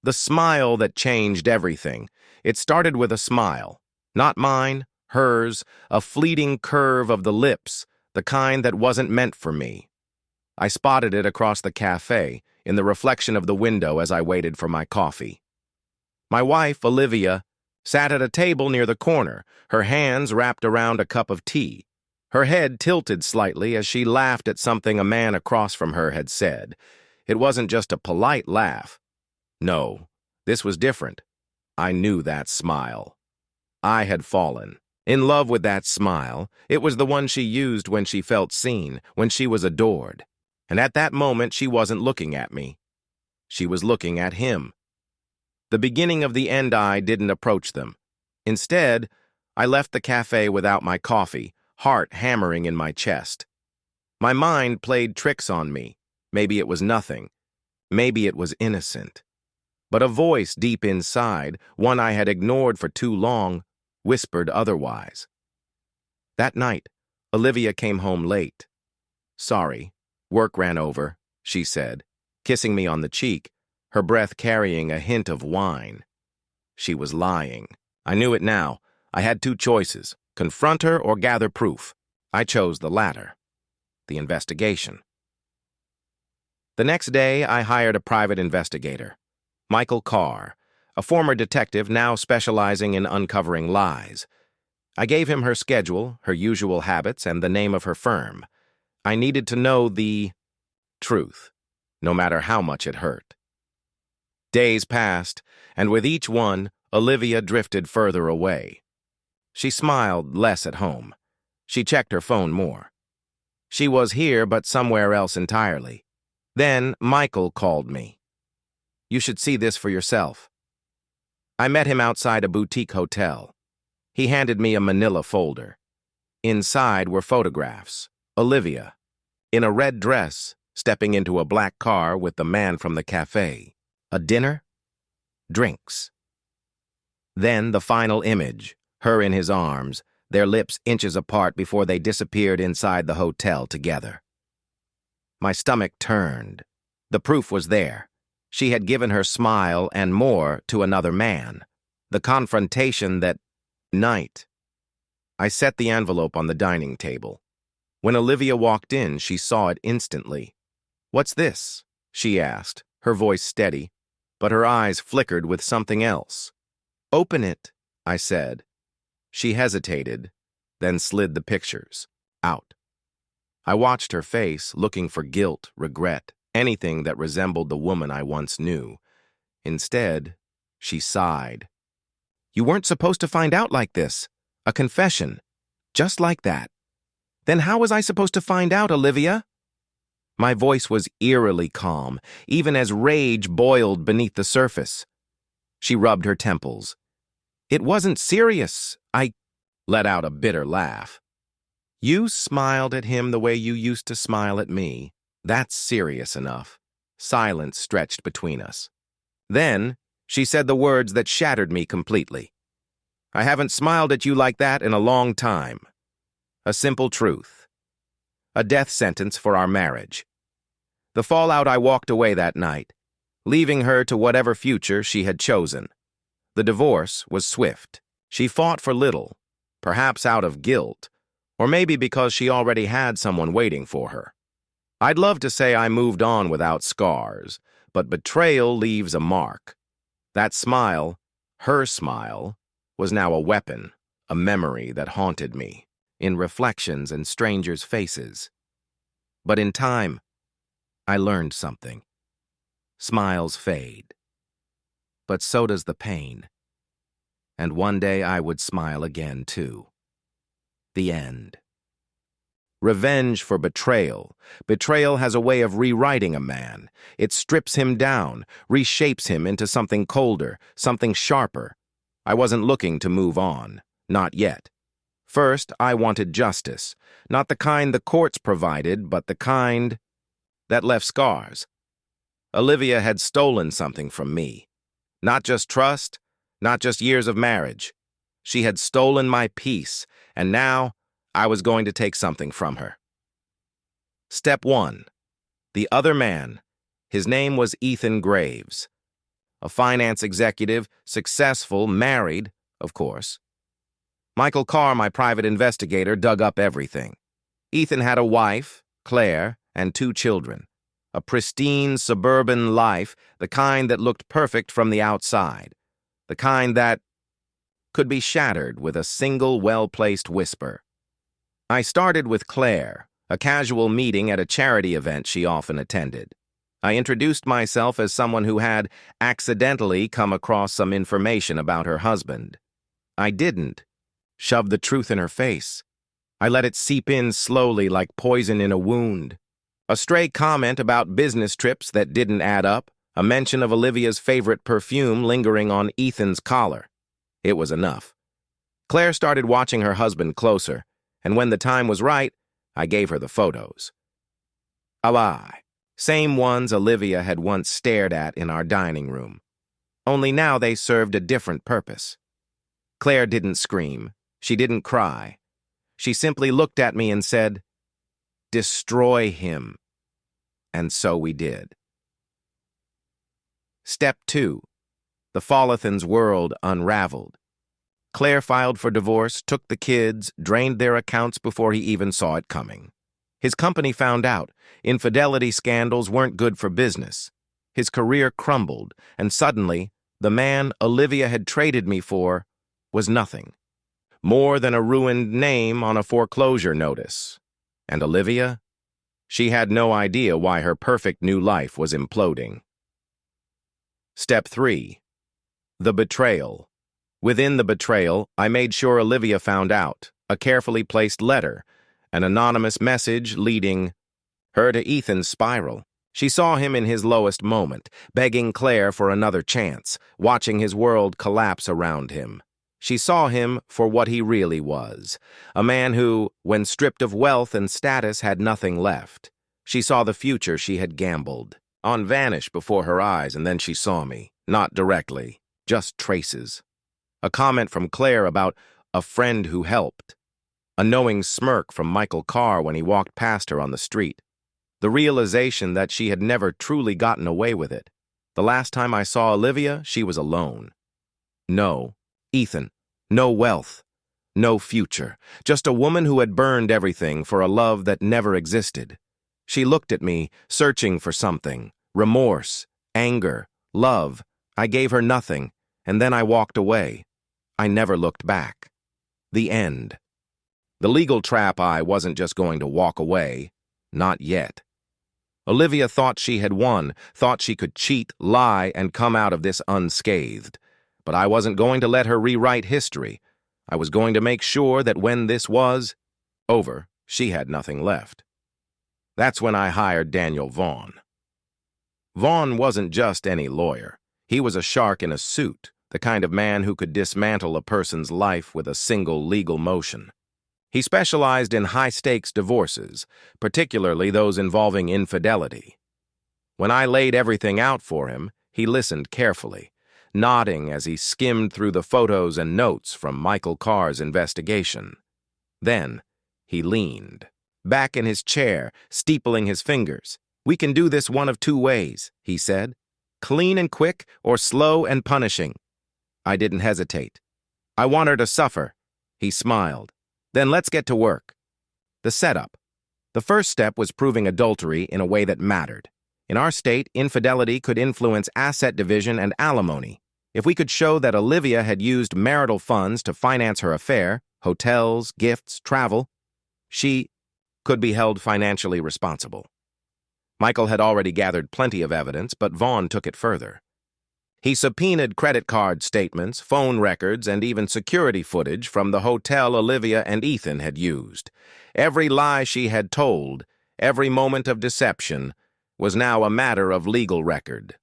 The smile that changed everything. It started with a smile. Not mine, hers, a fleeting curve of the lips, the kind that wasn't meant for me. I spotted it across the cafe, in the reflection of the window as I waited for my coffee. My wife, Olivia, sat at a table near the corner, her hands wrapped around a cup of tea. Her head tilted slightly as she laughed at something a man across from her had said. It wasn't just a polite laugh. No, this was different. I knew that smile. I had fallen. In love with that smile. It was the one she used when she felt seen, when she was adored. And at that moment, she wasn't looking at me. She was looking at him. The beginning of the end I didn't approach them. Instead, I left the cafe without my coffee, heart hammering in my chest. My mind played tricks on me. Maybe it was nothing. Maybe it was innocent. But a voice deep inside, one I had ignored for too long, whispered otherwise. That night, Olivia came home late. Sorry, work ran over, she said, kissing me on the cheek, her breath carrying a hint of wine. She was lying. I knew it now. I had two choices, confront her or gather proof. I chose the latter, the investigation. The next day, I hired a private investigator, Michael Carr, a former detective now specializing in uncovering lies. I gave him her schedule, her usual habits, and the name of her firm. I needed to know the truth, no matter how much it hurt. Days passed, and with each one, Olivia drifted further away. She smiled less at home. She checked her phone more. She was here, but somewhere else entirely. Then Michael called me. You should see this for yourself. I met him outside a boutique hotel. He handed me a manila folder. Inside were photographs. Olivia, in a red dress, stepping into a black car with the man from the cafe. A dinner? Drinks. Then the final image, her in his arms, their lips inches apart before they disappeared inside the hotel together. My stomach turned. The proof was there. She had given her smile and more to another man. The confrontation that night. I set the envelope on the dining table. When Olivia walked in, she saw it instantly. "What's this?" she asked, her voice steady, but her eyes flickered with something else. "Open it," I said. She hesitated, then slid the pictures out. I watched her face, looking for guilt, regret, anything that resembled the woman I once knew. Instead, she sighed. "You weren't supposed to find out like this. A confession. Just like that. Then how was I supposed to find out, Olivia?" My voice was eerily calm, even as rage boiled beneath the surface. She rubbed her temples. "It wasn't serious. I let out a bitter laugh. You smiled at him the way you used to smile at me. That's serious enough." Silence stretched between us. Then she said the words that shattered me completely. "I haven't smiled at you like that in a long time. A simple truth. A death sentence for our marriage." The fallout, I walked away that night, leaving her to whatever future she had chosen. The divorce was swift. She fought for little, perhaps out of guilt, or maybe because she already had someone waiting for her. I'd love to say I moved on without scars, but betrayal leaves a mark. That smile, her smile, was now a weapon, a memory that haunted me, in reflections and strangers' faces. But in time, I learned something. Smiles fade. But so does the pain. And one day I would smile again, too. The end. Revenge for betrayal. Betrayal has a way of rewriting a man. It strips him down, reshapes him into something colder, something sharper. I wasn't looking to move on. Not yet. First, I wanted justice. Not the kind the courts provided, but the kind that left scars. Olivia had stolen something from me. Not just trust, not just years of marriage. She had stolen my peace, and now I was going to take something from her. Step 1. The other man. His name was Ethan Graves. a finance executive, successful, married, of course. Michael Carr, my private investigator, dug up everything. Ethan had a wife, Claire, and 2 children. A pristine suburban life, the kind that looked perfect from the outside. The kind that could be shattered with a single well-placed whisper. I started with Claire, a casual meeting at a charity event she often attended. I introduced myself as someone who had accidentally come across some information about her husband. I didn't shove the truth in her face. I let it seep in slowly like poison in a wound. A stray comment about business trips that didn't add up, a mention of Olivia's favorite perfume lingering on Ethan's collar. It was enough. Claire started watching her husband closer, and when the time was right, I gave her the photos. Aye, same ones Olivia had once stared at in our dining room. Only now they served a different purpose. Claire didn't scream. She didn't cry. She simply looked at me and said, "Destroy him." And so we did. Step 2. The Follathan's world unraveled. Claire filed for divorce, took the kids, drained their accounts before he even saw it coming. His company found out. Infidelity scandals weren't good for business. His career crumbled, and suddenly, the man Olivia had traded me for was nothing. More than a ruined name on a foreclosure notice. And Olivia? She had no idea why her perfect new life was imploding. Step 3. The betrayal. Within the betrayal, I made sure Olivia found out. A carefully placed letter, an anonymous message leading her to Ethan's spiral. She saw him in his lowest moment, begging Claire for another chance, watching his world collapse around him. She saw him for what he really was, a man who, when stripped of wealth and status, had nothing left. She saw the future she had gambled on vanish before her eyes, and then she saw me, not directly, just traces. A comment from Claire about a friend who helped. A knowing smirk from Michael Carr when he walked past her on the street. The realization that she had never truly gotten away with it. The last time I saw Olivia, she was alone. No, Ethan, no wealth, no future, just a woman who had burned everything for a love that never existed. She looked at me, searching for something, remorse, anger, love. I gave her nothing, and then I walked away. I never looked back. The end. The legal trap I wasn't just going to walk away. Not yet. Olivia thought she had won, thought she could cheat, lie, and come out of this unscathed. But I wasn't going to let her rewrite history. I was going to make sure that when this was over, she had nothing left. That's when I hired Daniel Vaughn. Vaughn wasn't just any lawyer. He was a shark in a suit, the kind of man who could dismantle a person's life with a single legal motion. He specialized in high-stakes divorces, particularly those involving infidelity. When I laid everything out for him, he listened carefully, nodding as he skimmed through the photos and notes from Michael Carr's investigation. Then, he leaned, back in his chair, steepling his fingers. "We can do this one of 2 ways," he said. "Clean and quick, or slow and punishing." I didn't hesitate. "I want her to suffer," he smiled. "Then let's get to work." The setup. The first step was proving adultery in a way that mattered. In our state, infidelity could influence asset division and alimony. If we could show that Olivia had used marital funds to finance her affair, hotels, gifts, travel, she could be held financially responsible. Michael had already gathered plenty of evidence, but Vaughn took it further. He subpoenaed credit card statements, phone records, and even security footage from the hotel Olivia and Ethan had used. Every lie she had told, every moment of deception, was now a matter of legal record.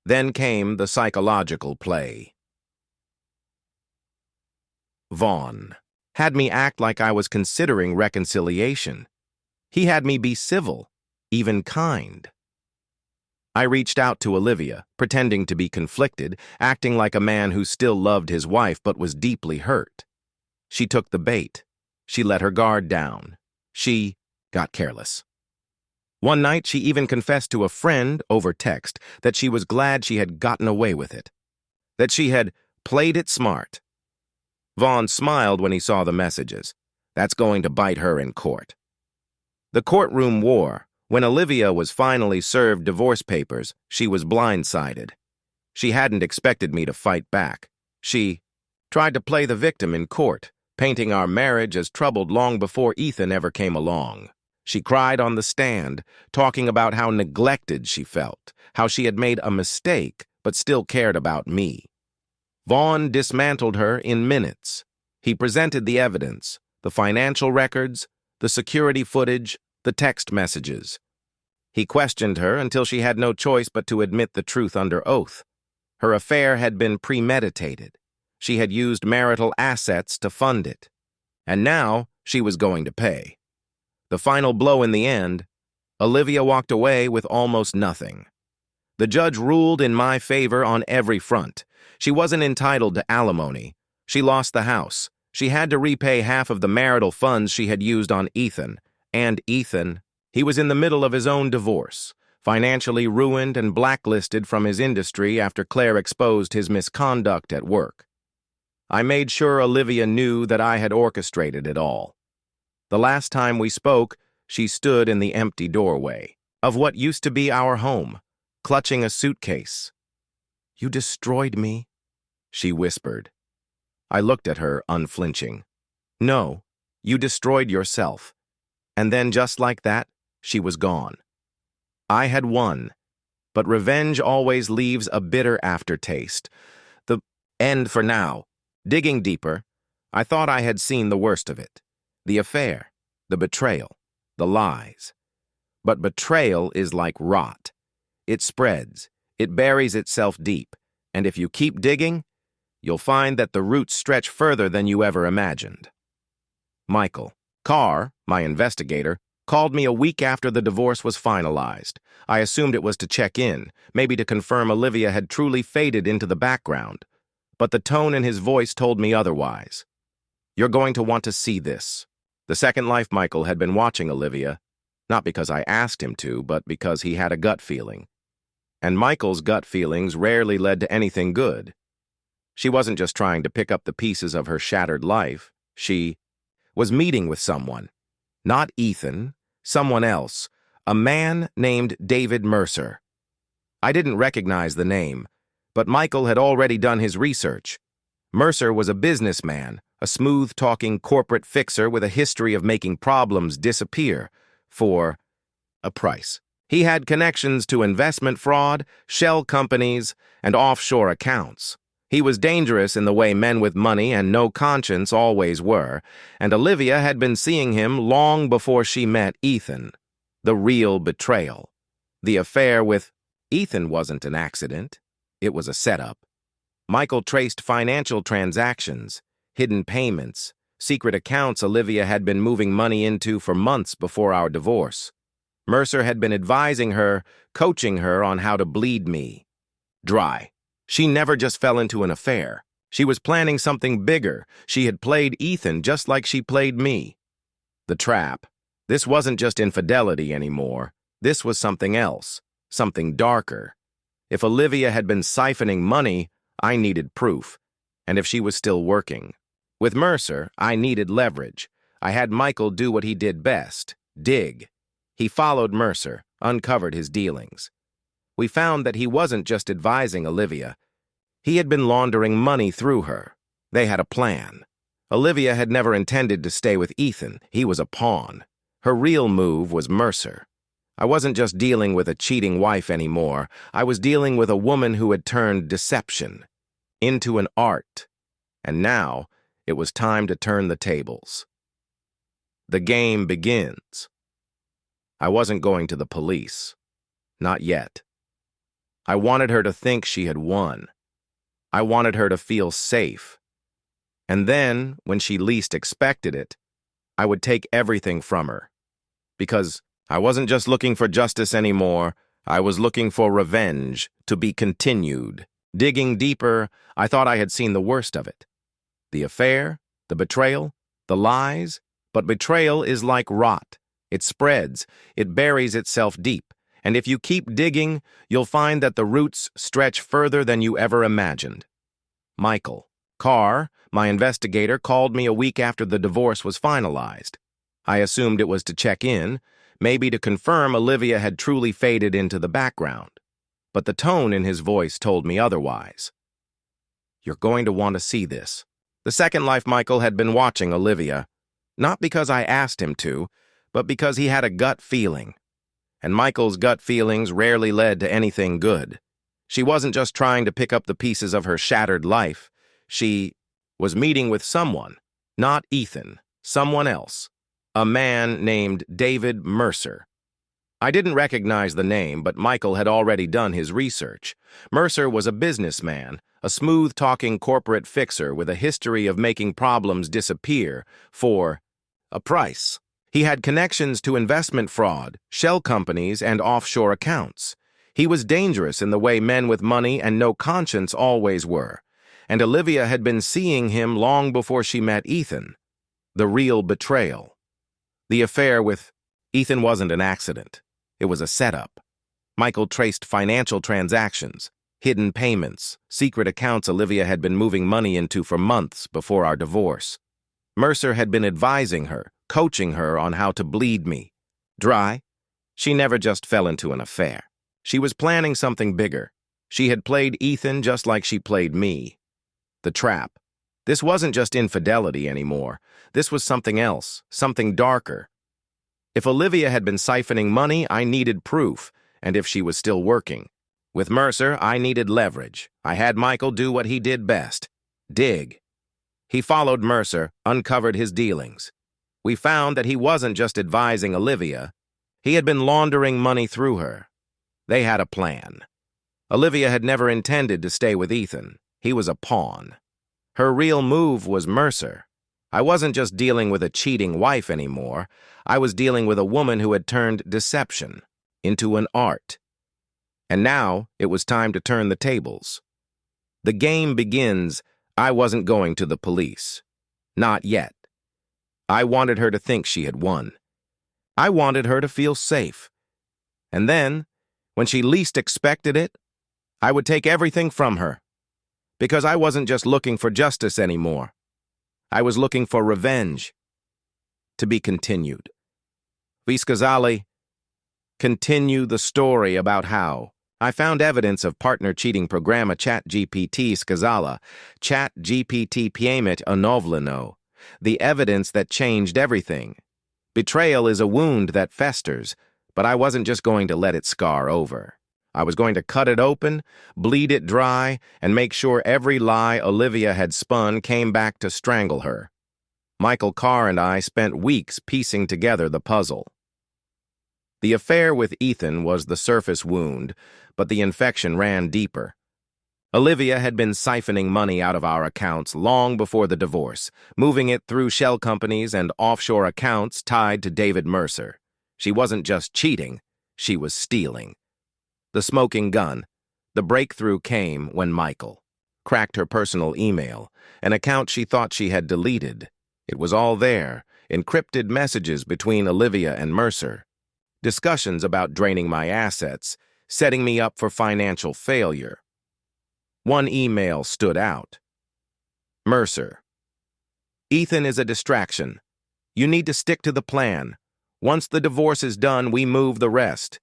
Then came the psychological play. Vaughn had me act like I was considering reconciliation. He had me be civil, even kind. I reached out to Olivia, pretending to be conflicted, acting like a man who still loved his wife but was deeply hurt. She took the bait. She let her guard down. She got careless. One night, she even confessed to a friend over text that she was glad she had gotten away with it, that she had played it smart. Vaughn smiled when he saw the messages. That's going to bite her in court. The courtroom war. When Olivia was finally served divorce papers, she was blindsided. She hadn't expected me to fight back. She tried to play the victim in court, painting our marriage as troubled long before Ethan ever came along. She cried on the stand, talking about how neglected she felt, how she had made a mistake but still cared about me. Vaughn dismantled her in minutes. He presented the evidence, the financial records, the security footage, the text messages. He questioned her until she had no choice but to admit the truth under oath. Her affair had been premeditated. She had used marital assets to fund it. And now she was going to pay. The final blow in the end, Olivia walked away with almost nothing. The judge ruled in my favor on every front. She wasn't entitled to alimony. She lost the house. She had to repay half of the marital funds she had used on Ethan. And Ethan, he was in the middle of his own divorce, financially ruined and blacklisted from his industry after Claire exposed his misconduct at work. I made sure Olivia knew that I had orchestrated it all. The last time we spoke, she stood in the empty doorway of what used to be our home, clutching a suitcase. "You destroyed me," she whispered. I looked at her, unflinching. "No, you destroyed yourself." And then, just like that, she was gone. I had won, but revenge always leaves a bitter aftertaste. The end for now. Digging deeper, I thought I had seen the worst of it. The affair, the betrayal, the lies. But betrayal is like rot. It spreads, it buries itself deep, and if you keep digging, you'll find that the roots stretch further than you ever imagined. Michael Carr, my investigator, called me a week after the divorce was finalized. I assumed it was to check in, maybe to confirm Olivia had truly faded into the background. But the tone in his voice told me otherwise. "You're going to want to see this." The Second Life Michael had been watching Olivia, not because I asked him to, but because he had a gut feeling. And Michael's gut feelings rarely led to anything good. She wasn't just trying to pick up the pieces of her shattered life. She was meeting with someone. Not Ethan, someone else. A man named David Mercer. I didn't recognize the name, but Michael had already done his research. Mercer was a businessman, a smooth-talking corporate fixer with a history of making problems disappear for a price. He had connections to investment fraud, shell companies, and offshore accounts. He was dangerous in the way men with money and no conscience always were, and Olivia had been seeing him long before she met Ethan. The real betrayal. The affair with Ethan wasn't an accident. It was a setup. Michael traced financial transactions, hidden payments, secret accounts Olivia had been moving money into for months before our divorce. Mercer had been advising her, coaching her on how to bleed me dry. She never just fell into an affair. She was planning something bigger. She had played Ethan just like she played me. The trap. This wasn't just infidelity anymore. This was something else, something darker. If Olivia had been siphoning money, I needed proof. And if she was still working. With Mercer, I needed leverage. I had Michael do what he did best, dig. He followed Mercer, uncovered his dealings. We found that he wasn't just advising Olivia. He had been laundering money through her. They had a plan. Olivia had never intended to stay with Ethan. He was a pawn. Her real move was Mercer. I wasn't just dealing with a cheating wife anymore. I was dealing with a woman who had turned deception into an art. And now, it was time to turn the tables. The game begins. I wasn't going to the police. Not yet. I wanted her to think she had won. I wanted her to feel safe. And then, when she least expected it, I would take everything from her. Because I wasn't just looking for justice anymore, I was looking for revenge, to be continued. Digging deeper, I thought I had seen the worst of it. The affair, the betrayal, the lies, but betrayal is like rot. It spreads, it buries itself deep, and if you keep digging, you'll find that the roots stretch further than you ever imagined. Michael Carr, my investigator, called me a week after the divorce was finalized. I assumed it was to check in, maybe to confirm Olivia had truly faded into the background. But the tone in his voice told me otherwise. "You're going to want to see this." The second life Michael had been watching Olivia, not because I asked him to, but because he had a gut feeling. And Michael's gut feelings rarely led to anything good. She wasn't just trying to pick up the pieces of her shattered life. She was meeting with someone, not Ethan, someone else, a man named David Mercer. I didn't recognize the name, but Michael had already done his research. Mercer was a businessman, a smooth-talking corporate fixer with a history of making problems disappear for a price. He had connections to investment fraud, shell companies, and offshore accounts. He was dangerous in the way men with money and no conscience always were, and Olivia had been seeing him long before she met Ethan. The real betrayal. The affair with Ethan wasn't an accident. It was a setup. Michael traced financial transactions, hidden payments, secret accounts Olivia had been moving money into for months before our divorce. Mercer had been advising her, coaching her on how to bleed me dry. She never just fell into an affair. She was planning something bigger. She had played Ethan just like she played me. The trap. This wasn't just infidelity anymore. This was something else, something darker. If Olivia had been siphoning money, I needed proof, and if she was still working. With Mercer, I needed leverage. I had Michael do what he did best, dig. He followed Mercer, uncovered his dealings. We found that he wasn't just advising Olivia. He had been laundering money through her. They had a plan. Olivia had never intended to stay with Ethan. He was a pawn. Her real move was Mercer. I wasn't just dealing with a cheating wife anymore. I was dealing with a woman who had turned deception into an art. And now it was time to turn the tables. The game begins. I wasn't going to the police. Not yet. I wanted her to think she had won. I wanted her to feel safe. And then, when she least expected it, I would take everything from her. Because I wasn't just looking for justice anymore. I was looking for revenge. To be continued. Viscazali, continue the story about how I found evidence of partner cheating programma ChatGPT Skazala, ChatGPT Piemit Anovlino, the evidence that changed everything. Betrayal is a wound that festers, but I wasn't just going to let it scar over. I was going to cut it open, bleed it dry, and make sure every lie Olivia had spun came back to strangle her. Michael Carr and I spent weeks piecing together the puzzle. The affair with Ethan was the surface wound, but the infection ran deeper. Olivia had been siphoning money out of our accounts long before the divorce, moving it through shell companies and offshore accounts tied to David Mercer. She wasn't just cheating, she was stealing. The smoking gun. The breakthrough came when Michael cracked her personal email, an account she thought she had deleted. It was all there, encrypted messages between Olivia and Mercer, discussions about draining my assets, setting me up for financial failure. One email stood out. Mercer. Ethan is a distraction. You need to stick to the plan. Once the divorce is done, we move the rest.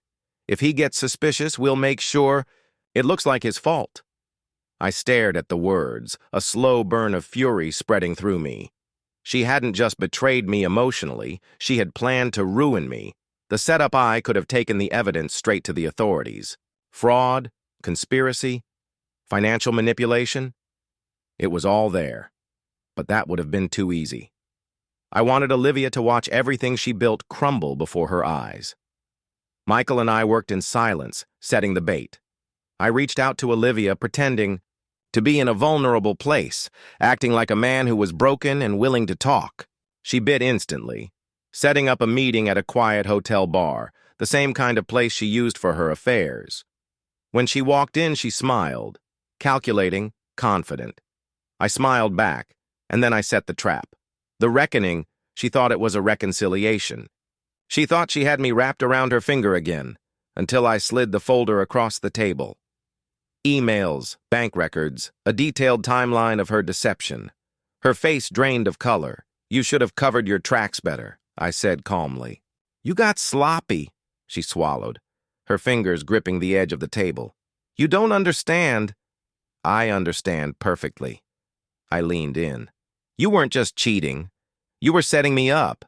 If he gets suspicious, we'll make sure it looks like his fault. I stared at the words, a slow burn of fury spreading through me. She hadn't just betrayed me emotionally, she had planned to ruin me. The setup I could have taken the evidence straight to the authorities. Fraud, conspiracy, financial manipulation. It was all there, but that would have been too easy. I wanted Olivia to watch everything she built crumble before her eyes. Michael and I worked in silence, setting the bait. I reached out to Olivia, pretending to be in a vulnerable place, acting like a man who was broken and willing to talk. She bit instantly, setting up a meeting at a quiet hotel bar, the same kind of place she used for her affairs. When she walked in, she smiled, calculating, confident. I smiled back, and then I set the trap. The reckoning, she thought it was a reconciliation. She thought she had me wrapped around her finger again, until I slid the folder across the table. Emails, bank records, a detailed timeline of her deception. Her face drained of color. "You should have covered your tracks better," I said calmly. "You got sloppy," she swallowed, her fingers gripping the edge of the table. "You don't understand." "I understand perfectly." I leaned in. "You weren't just cheating. You were setting me up.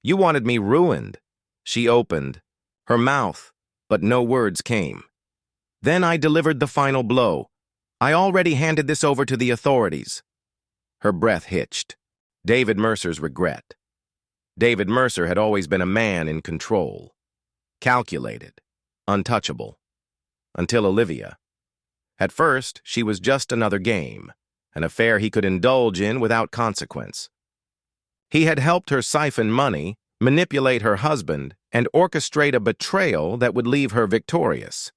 You wanted me ruined." She opened her mouth, but no words came. Then I delivered the final blow. "I already handed this over to the authorities." Her breath hitched. David Mercer's regret. David Mercer had always been a man in control. Calculated. Untouchable. Until Olivia. At first, she was just another game, an affair he could indulge in without consequence. He had helped her siphon money, manipulate her husband, and orchestrate a betrayal that would leave her victorious.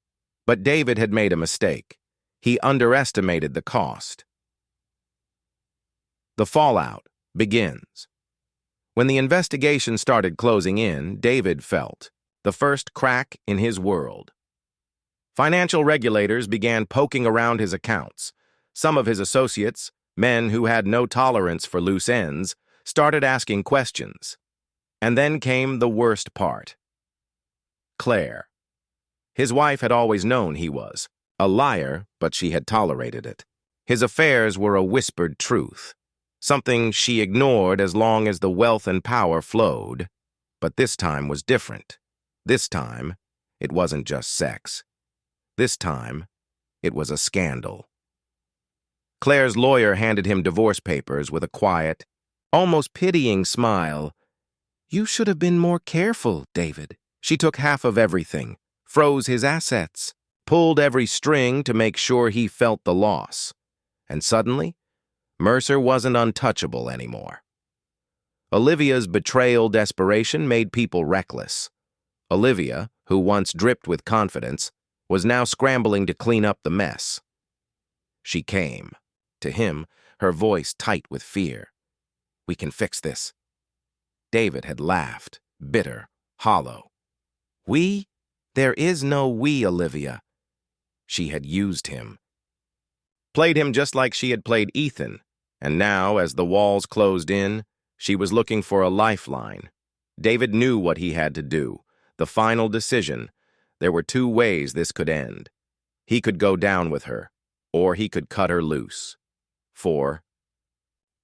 But David had made a mistake. He underestimated the cost. The fallout begins. When the investigation started closing in, David felt the first crack in his world. Financial regulators began poking around his accounts. Some of his associates, men who had no tolerance for loose ends, started asking questions. And then came the worst part. Claire. His wife had always known he was a liar, but she had tolerated it. His affairs were a whispered truth, something she ignored as long as the wealth and power flowed. But this time was different. This time, it wasn't just sex. This time, it was a scandal. Claire's lawyer handed him divorce papers with a quiet, almost pitying smile. "You should have been more careful, David." She took half of everything, froze his assets, pulled every string to make sure he felt the loss. And suddenly, Mercer wasn't untouchable anymore. Olivia's betrayal desperation made people reckless. Olivia, who once dripped with confidence, was now scrambling to clean up the mess. She came. To him, her voice tight with fear. "We can fix this." David had laughed, bitter, hollow. "We? There is no we, Olivia." She had used him. Played him just like she had played Ethan, and now, as the walls closed in, she was looking for a lifeline. David knew what he had to do, the final decision. There were two ways this could end. He could go down with her, or he could cut her loose. For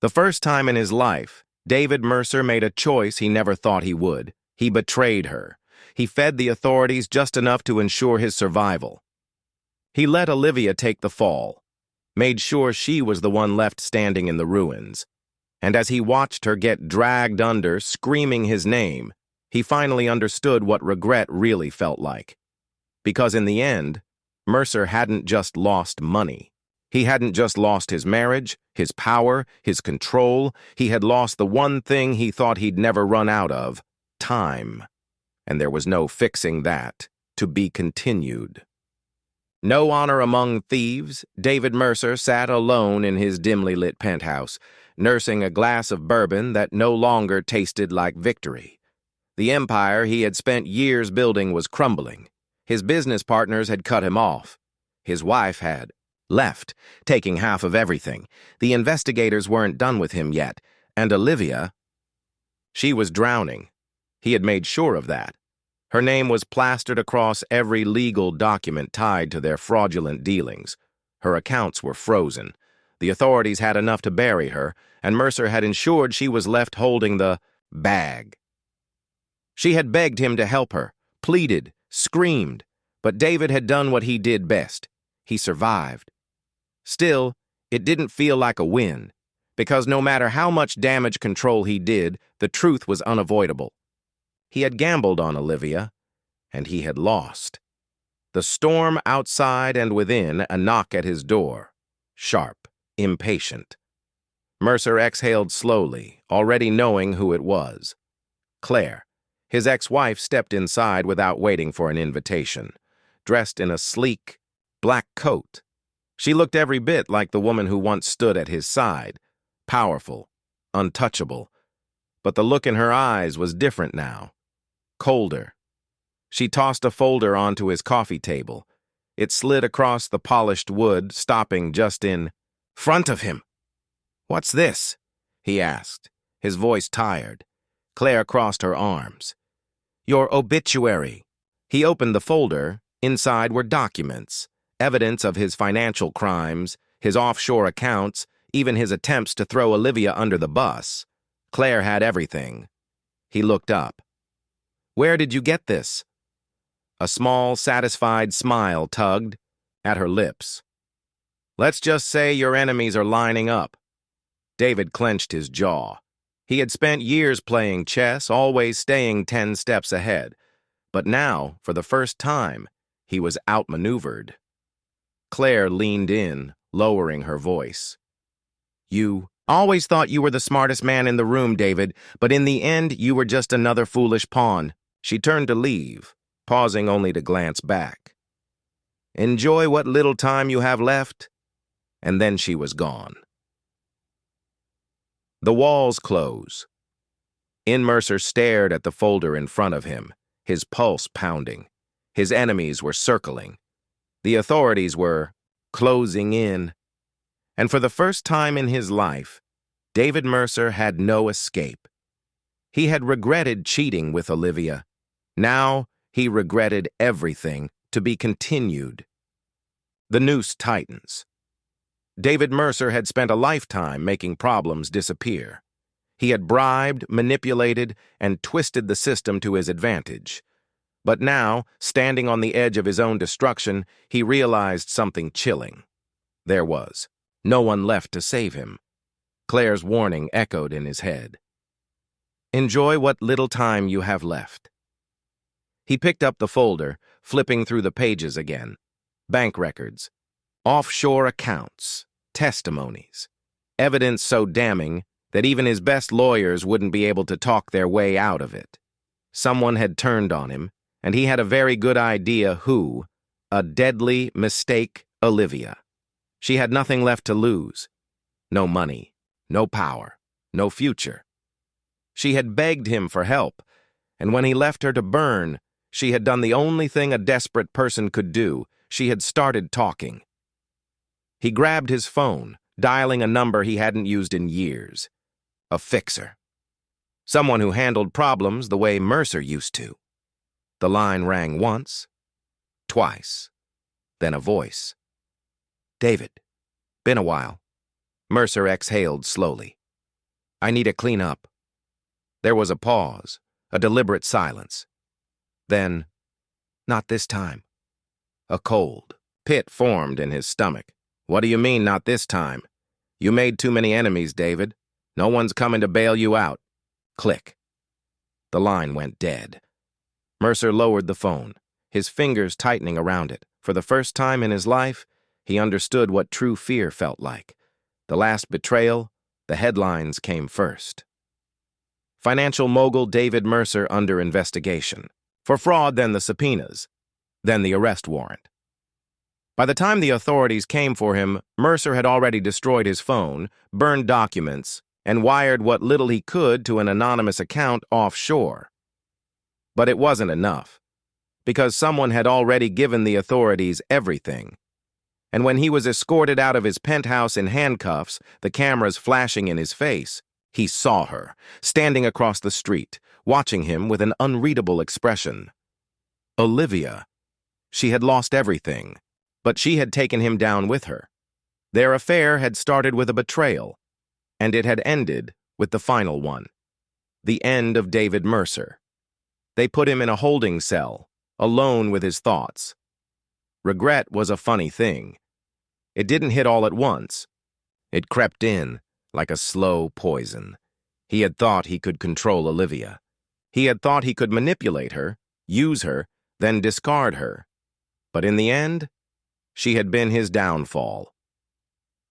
the first time in his life, David Mercer made a choice he never thought he would. He betrayed her. He fed the authorities just enough to ensure his survival. He let Olivia take the fall, made sure she was the one left standing in the ruins. And as he watched her get dragged under, screaming his name, he finally understood what regret really felt like. Because in the end, Mercer hadn't just lost money. He hadn't just lost his marriage, his power, his control. He had lost the one thing he thought he'd never run out of: time. And there was no fixing that. To be continued. No honor among thieves, David Mercer sat alone in his dimly lit penthouse, nursing a glass of bourbon that no longer tasted like victory. The empire he had spent years building was crumbling. His business partners had cut him off. His wife had left, taking half of everything. The investigators weren't done with him yet, and Olivia, she was drowning. He had made sure of that. Her name was plastered across every legal document tied to their fraudulent dealings. Her accounts were frozen. The authorities had enough to bury her, and Mercer had ensured she was left holding the bag. She had begged him to help her, pleaded, screamed, but David had done what he did best. He survived. Still, it didn't feel like a win, because no matter how much damage control he did, the truth was unavoidable. He had gambled on Olivia, and he had lost. The storm outside and within, a knock at his door. Sharp, impatient. Mercer exhaled slowly, already knowing who it was. Claire. His ex-wife stepped inside without waiting for an invitation, dressed in a sleek, black coat. She looked every bit like the woman who once stood at his side, powerful, untouchable. But the look in her eyes was different now. colder. She tossed a folder onto his coffee table. It slid across the polished wood, stopping just in front of him. "What's this?" he asked, his voice tired. Claire crossed her arms. "Your obituary." He opened the folder. Inside were documents, evidence of his financial crimes, his offshore accounts, even his attempts to throw Olivia under the bus. Claire had everything. He looked up. "Where did you get this?" A small, satisfied smile tugged at her lips. "Let's just say your enemies are lining up." David clenched his jaw. He had spent years playing chess, always staying 10 steps ahead. But now, for the first time, he was outmaneuvered. Claire leaned in, lowering her voice. "You always thought you were the smartest man in the room, David, but in the end, you were just another foolish pawn." She turned to leave, pausing only to glance back. "Enjoy what little time you have left." And then she was gone. The walls close. Mercer stared at the folder in front of him, his pulse pounding. His enemies were circling. The authorities were closing in. And for the first time in his life, David Mercer had no escape. He had regretted cheating with Olivia. Now he regretted everything, to be continued. The noose tightens. David Mercer had spent a lifetime making problems disappear. He had bribed, manipulated, and twisted the system to his advantage. But now, standing on the edge of his own destruction, he realized something chilling. There was no one left to save him. Claire's warning echoed in his head. "Enjoy what little time you have left." He picked up the folder, flipping through the pages again. Bank records, offshore accounts, testimonies, evidence so damning that even his best lawyers wouldn't be able to talk their way out of it. Someone had turned on him, and he had a very good idea who. A deadly mistake, Olivia. She had nothing left to lose. No money, no power, no future. She had begged him for help, and when he left her to burn, she had done the only thing a desperate person could do. She had started talking. He grabbed his phone, dialing a number he hadn't used in years. A fixer. Someone who handled problems the way Mercer used to. The line rang once, twice, then a voice. "David, been a while." Mercer exhaled slowly. "I need a clean-up." There was a pause, a deliberate silence. Then, "Not this time." A cold pit formed in his stomach. "What do you mean, not this time? You made too many enemies, David. No one's coming to bail you out." Click. The line went dead. Mercer lowered the phone, his fingers tightening around it. For the first time in his life, he understood what true fear felt like. The last betrayal, the headlines came first. Financial mogul David Mercer under investigation. For fraud, then the subpoenas, then the arrest warrant. By the time the authorities came for him, Mercer had already destroyed his phone, burned documents, and wired what little he could to an anonymous account offshore. But it wasn't enough, because someone had already given the authorities everything. And when he was escorted out of his penthouse in handcuffs, the cameras flashing in his face, he saw her, standing across the street, watching him with an unreadable expression. Olivia. She had lost everything, but she had taken him down with her. Their affair had started with a betrayal, and it had ended with the final one. The end of David Mercer. They put him in a holding cell, alone with his thoughts. Regret was a funny thing. It didn't hit all at once. It crept in like a slow poison. He had thought he could control Olivia. He had thought he could manipulate her, use her, then discard her. But in the end, she had been his downfall.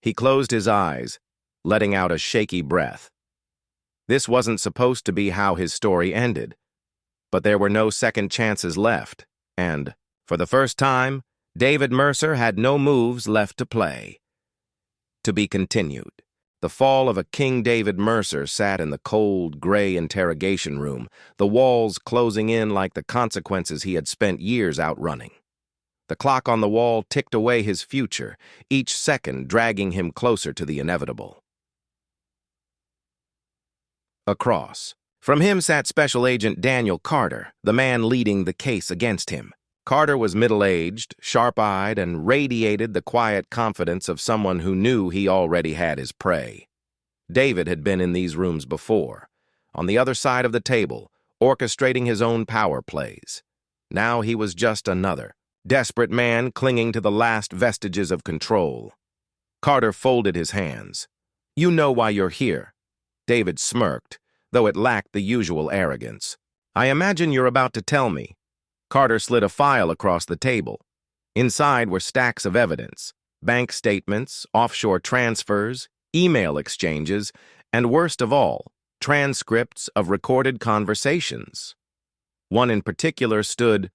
He closed his eyes, letting out a shaky breath. This wasn't supposed to be how his story ended. But there were no second chances left, and, for the first time, David Mercer had no moves left to play. To be continued. The fall of a King David Mercer sat in the cold, gray interrogation room, the walls closing in like the consequences he had spent years outrunning. The clock on the wall ticked away his future, each second dragging him closer to the inevitable. Across from him sat Special Agent Daniel Carter, the man leading the case against him. Carter was middle-aged, sharp-eyed, and radiated the quiet confidence of someone who knew he already had his prey. David had been in these rooms before, on the other side of the table, orchestrating his own power plays. Now he was just another, desperate man clinging to the last vestiges of control. Carter folded his hands. "You know why you're here." David smirked, though it lacked the usual arrogance. "I imagine you're about to tell me." Carter slid a file across the table. Inside were stacks of evidence, bank statements, offshore transfers, email exchanges, and worst of all, transcripts of recorded conversations. One in particular stood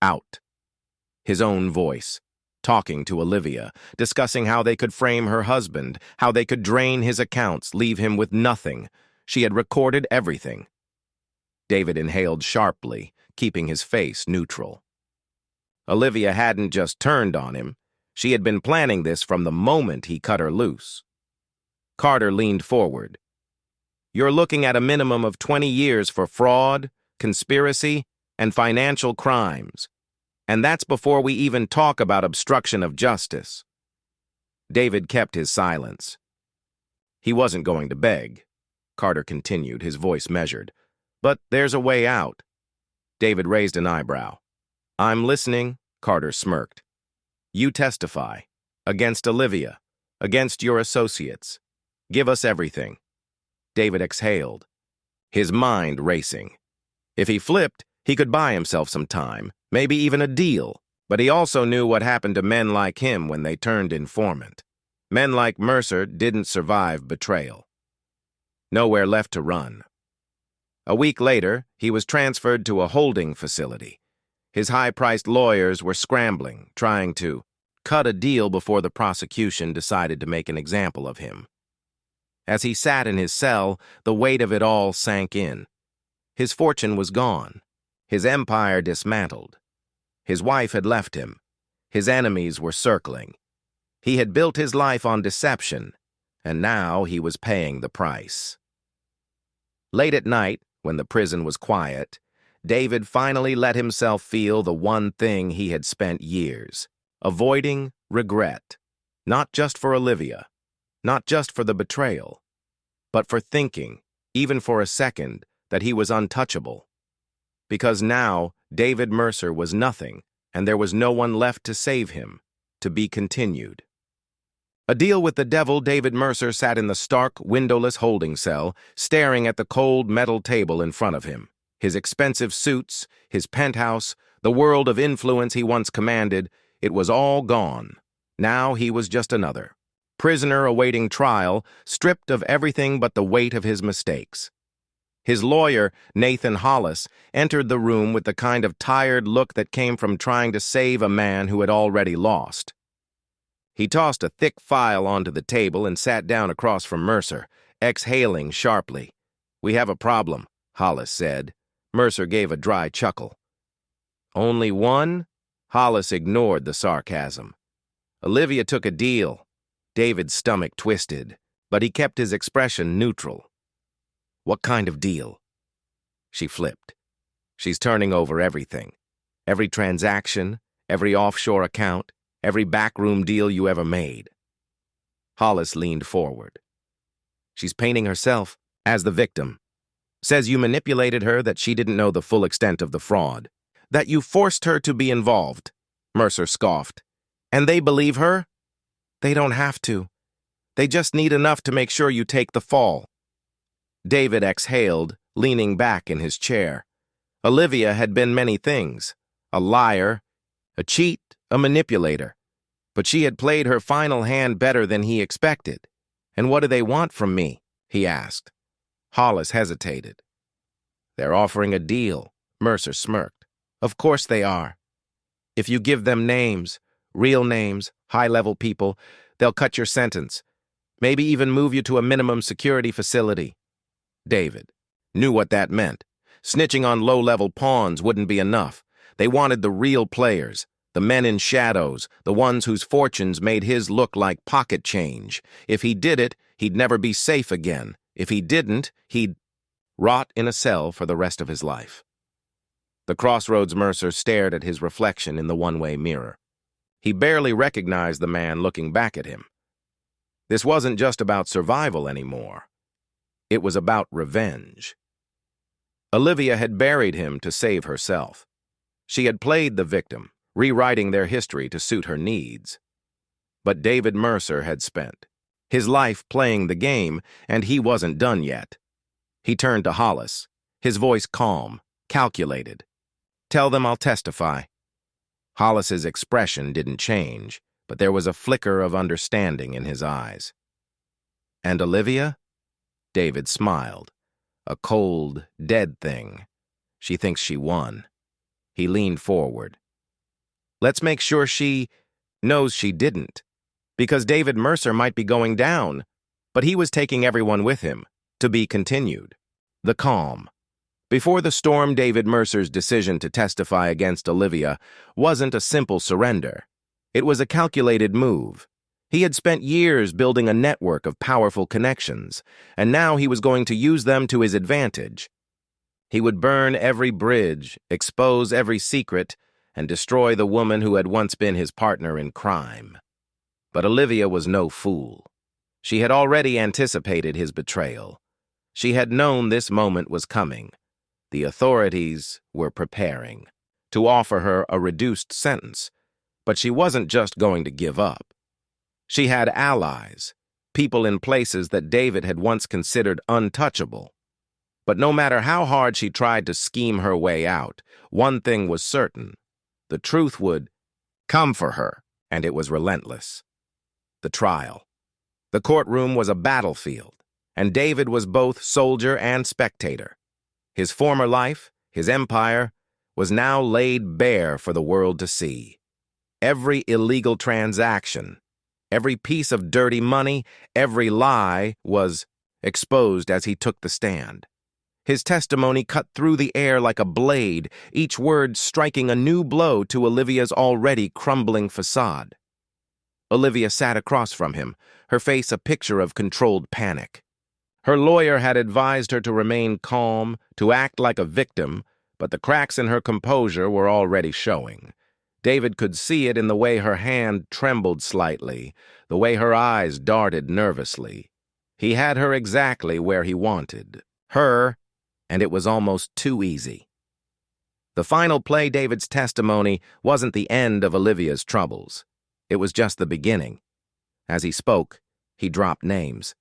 out. His own voice, talking to Olivia, discussing how they could frame her husband, how they could drain his accounts, leave him with nothing. She had recorded everything. David inhaled sharply, keeping his face neutral. Olivia hadn't just turned on him. She had been planning this from the moment he cut her loose. Carter leaned forward. "You're looking at a minimum of 20 years for fraud, conspiracy, and financial crimes. And that's before we even talk about obstruction of justice." David kept his silence. He wasn't going to beg. Carter continued, his voice measured. "But there's a way out." David raised an eyebrow. "I'm listening," Carter smirked. "You testify. Against Olivia. Against your associates. Give us everything." David exhaled, his mind racing. If he flipped, he could buy himself some time, maybe even a deal, but he also knew what happened to men like him when they turned informant. Men like Mercer didn't survive betrayal. Nowhere left to run. A week later, he was transferred to a holding facility. His high-priced lawyers were scrambling, trying to cut a deal before the prosecution decided to make an example of him. As he sat in his cell, the weight of it all sank in. His fortune was gone. His empire dismantled. His wife had left him. His enemies were circling. He had built his life on deception, and now he was paying the price. Late at night, when the prison was quiet, David finally let himself feel the one thing he had spent years, avoiding regret, not just for Olivia, not just for the betrayal, but for thinking, even for a second, that he was untouchable. Because now David Mercer was nothing, and there was no one left to save him, to be continued. A deal with the devil. David Mercer sat in the stark, windowless holding cell, staring at the cold metal table in front of him. His expensive suits, his penthouse, the world of influence he once commanded, it was all gone. Now he was just another prisoner awaiting trial, stripped of everything but the weight of his mistakes. His lawyer, Nathan Hollis, entered the room with the kind of tired look that came from trying to save a man who had already lost. He tossed a thick file onto the table and sat down across from Mercer, exhaling sharply. "We have a problem," Hollis said. Mercer gave a dry chuckle. "Only one?" Hollis ignored the sarcasm. "Olivia took a deal." David's stomach twisted, but he kept his expression neutral. "What kind of deal?" She flipped. "She's turning over everything. Every transaction, every offshore account, every backroom deal you ever made." Hollis leaned forward. "She's painting herself as the victim. Says you manipulated her, that she didn't know the full extent of the fraud. That you forced her to be involved." Mercer scoffed. "And they believe her?" "They don't have to. They just need enough to make sure you take the fall." David exhaled, leaning back in his chair. Olivia had been many things. A liar, a cheat, a manipulator. But she had played her final hand better than he expected. "And what do they want from me?" he asked. Hollis hesitated. "They're offering a deal," Mercer smirked. "Of course they are. If you give them names, real names, high-level people, they'll cut your sentence. Maybe even move you to a minimum security facility. David knew what that meant. Snitching on low-level pawns wouldn't be enough. They wanted the real players, the men in shadows, the ones whose fortunes made his look like pocket change. If he did it, he'd never be safe again. If he didn't, he'd rot in a cell for the rest of his life. The Crossroads Mercer stared at his reflection in the one-way mirror. He barely recognized the man looking back at him. This wasn't just about survival anymore. It was about revenge. Olivia had buried him to save herself. She had played the victim, rewriting their history to suit her needs. But David Mercer had spent his life playing the game, and he wasn't done yet. He turned to Hollis, his voice calm, calculated. "Tell them I'll testify." Hollis's expression didn't change, but there was a flicker of understanding in his eyes. "And Olivia?" David smiled. A cold, dead thing. "She thinks she won." He leaned forward. "Let's make sure she knows she didn't. Because David Mercer might be going down, but he was taking everyone with him. To be continued." The calm. Before the storm, David Mercer's decision to testify against Olivia wasn't a simple surrender. It was a calculated move. He had spent years building a network of powerful connections, and now he was going to use them to his advantage. He would burn every bridge, expose every secret, and destroy the woman who had once been his partner in crime. But Olivia was no fool. She had already anticipated his betrayal. She had known this moment was coming. The authorities were preparing to offer her a reduced sentence, but she wasn't just going to give up. She had allies, people in places that David had once considered untouchable. But no matter how hard she tried to scheme her way out, one thing was certain. The truth would come for her, and it was relentless. The trial. The courtroom was a battlefield, and David was both soldier and spectator. His former life, his empire, was now laid bare for the world to see. Every illegal transaction, every piece of dirty money, every lie was exposed as he took the stand. His testimony cut through the air like a blade, each word striking a new blow to Olivia's already crumbling facade. Olivia sat across from him, her face a picture of controlled panic. Her lawyer had advised her to remain calm, to act like a victim, but the cracks in her composure were already showing. David could see it in the way her hand trembled slightly, the way her eyes darted nervously. He had her exactly where he wanted. Her, and it was almost too easy. The final play, David's testimony, wasn't the end of Olivia's troubles. It was just the beginning. As he spoke, he dropped names.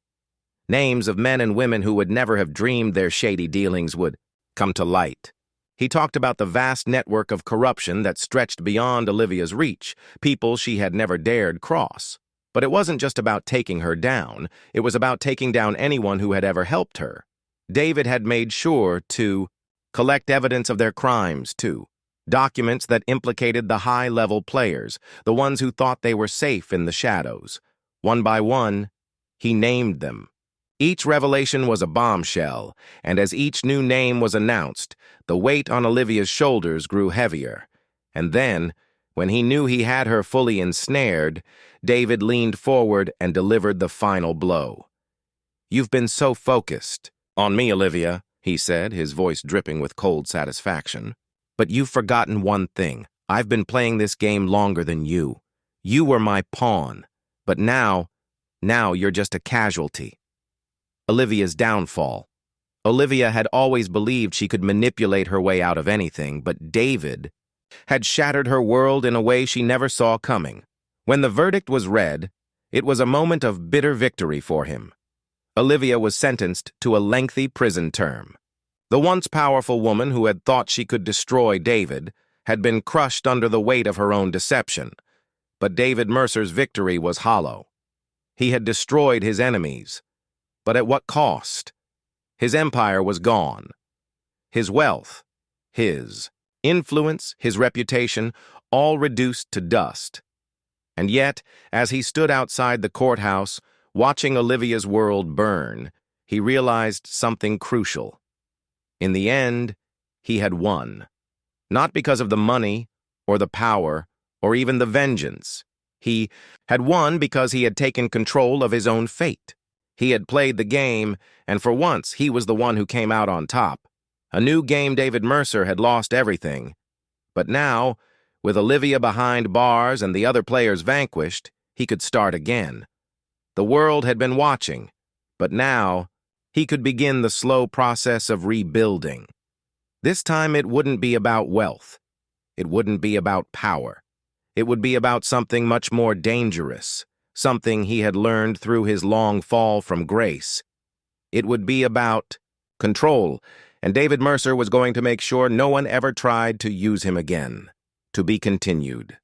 Names of men and women who would never have dreamed their shady dealings would come to light. He talked about the vast network of corruption that stretched beyond Olivia's reach, people she had never dared cross. But it wasn't just about taking her down, it was about taking down anyone who had ever helped her. David had made sure to collect evidence of their crimes, too. Documents that implicated the high-level players, the ones who thought they were safe in the shadows. One by one, he named them. Each revelation was a bombshell, and as each new name was announced, the weight on Olivia's shoulders grew heavier. And then, when he knew he had her fully ensnared, David leaned forward and delivered the final blow. "You've been so focused on me, Olivia," he said, his voice dripping with cold satisfaction. "But you've forgotten one thing. I've been playing this game longer than you. You were my pawn, but now you're just a casualty." Olivia's downfall. Olivia had always believed she could manipulate her way out of anything, but David had shattered her world in a way she never saw coming. When the verdict was read, it was a moment of bitter victory for him. Olivia was sentenced to a lengthy prison term. The once powerful woman who had thought she could destroy David had been crushed under the weight of her own deception. But David Mercer's victory was hollow. He had destroyed his enemies. But at what cost? His empire was gone. His wealth, his influence, his reputation, all reduced to dust. And yet, as he stood outside the courthouse, Watching Olivia's world burn, he realized something crucial. In the end, he had won. Not because of the money, or the power, or even the vengeance. He had won because he had taken control of his own fate. He had played the game, and for once he was the one who came out on top. A new game David Mercer had lost everything. But now, with Olivia behind bars and the other players vanquished, he could start again. The world had been watching, but now he could begin the slow process of rebuilding. This time it wouldn't be about wealth. It wouldn't be about power. It would be about something much more dangerous, something he had learned through his long fall from grace. It would be about control, and David Mercer was going to make sure no one ever tried to use him again. To be continued.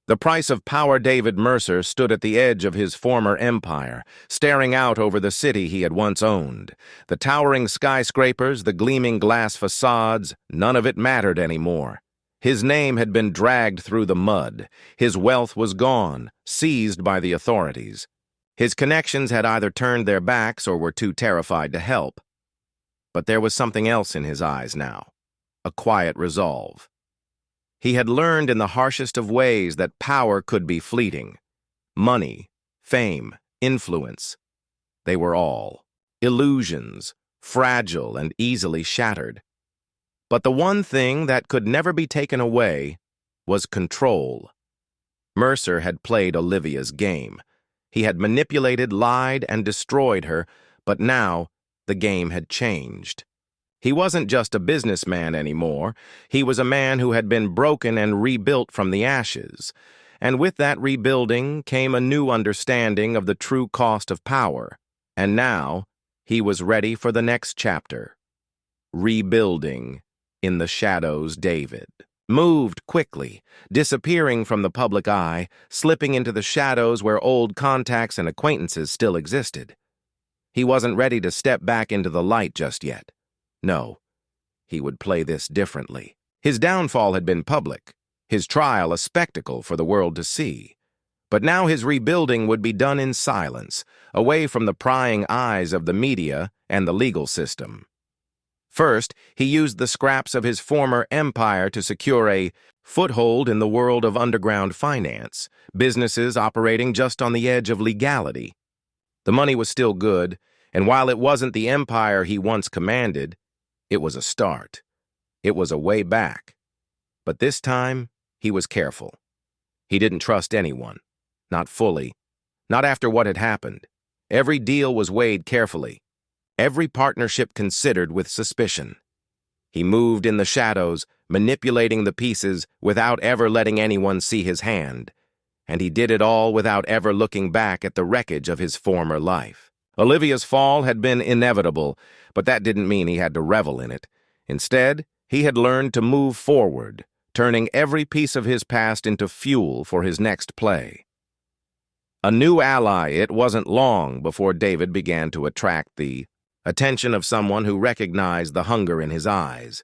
The price of power. David Mercer stood at the edge of his former empire, staring out over the city he had once owned. The towering skyscrapers, the gleaming glass facades, none of it mattered anymore. His name had been dragged through the mud. His wealth was gone, seized by the authorities. His connections had either turned their backs or were too terrified to help. But there was something else in his eyes now, a quiet resolve. He had learned in the harshest of ways that power could be fleeting. Money, fame, influence. They were all illusions, fragile and easily shattered. But the one thing that could never be taken away was control. Mercer had played Olivia's game. He had manipulated, lied, and destroyed her, but now the game had changed. He wasn't just a businessman anymore. He was a man who had been broken and rebuilt from the ashes. And with that rebuilding came a new understanding of the true cost of power. And now he was ready for the next chapter. Rebuilding in the shadows. David moved quickly, disappearing from the public eye, slipping into the shadows where old contacts and acquaintances still existed. He wasn't ready to step back into the light just yet. No, he would play this differently. His downfall had been public, his trial a spectacle for the world to see. But now his rebuilding would be done in silence, away from the prying eyes of the media and the legal system. First, he used the scraps of his former empire to secure a foothold in the world of underground finance, businesses operating just on the edge of legality. The money was still good, and while it wasn't the empire he once commanded, it was a start. It was a way back. But this time, he was careful. He didn't trust anyone. Not fully. Not after what had happened. Every deal was weighed carefully. Every partnership considered with suspicion. He moved in the shadows, manipulating the pieces without ever letting anyone see his hand. And he did it all without ever looking back at the wreckage of his former life. Olivia's fall had been inevitable, but that didn't mean he had to revel in it. Instead, he had learned to move forward, turning every piece of his past into fuel for his next play. A new ally. It wasn't long before David began to attract the attention of someone who recognized the hunger in his eyes.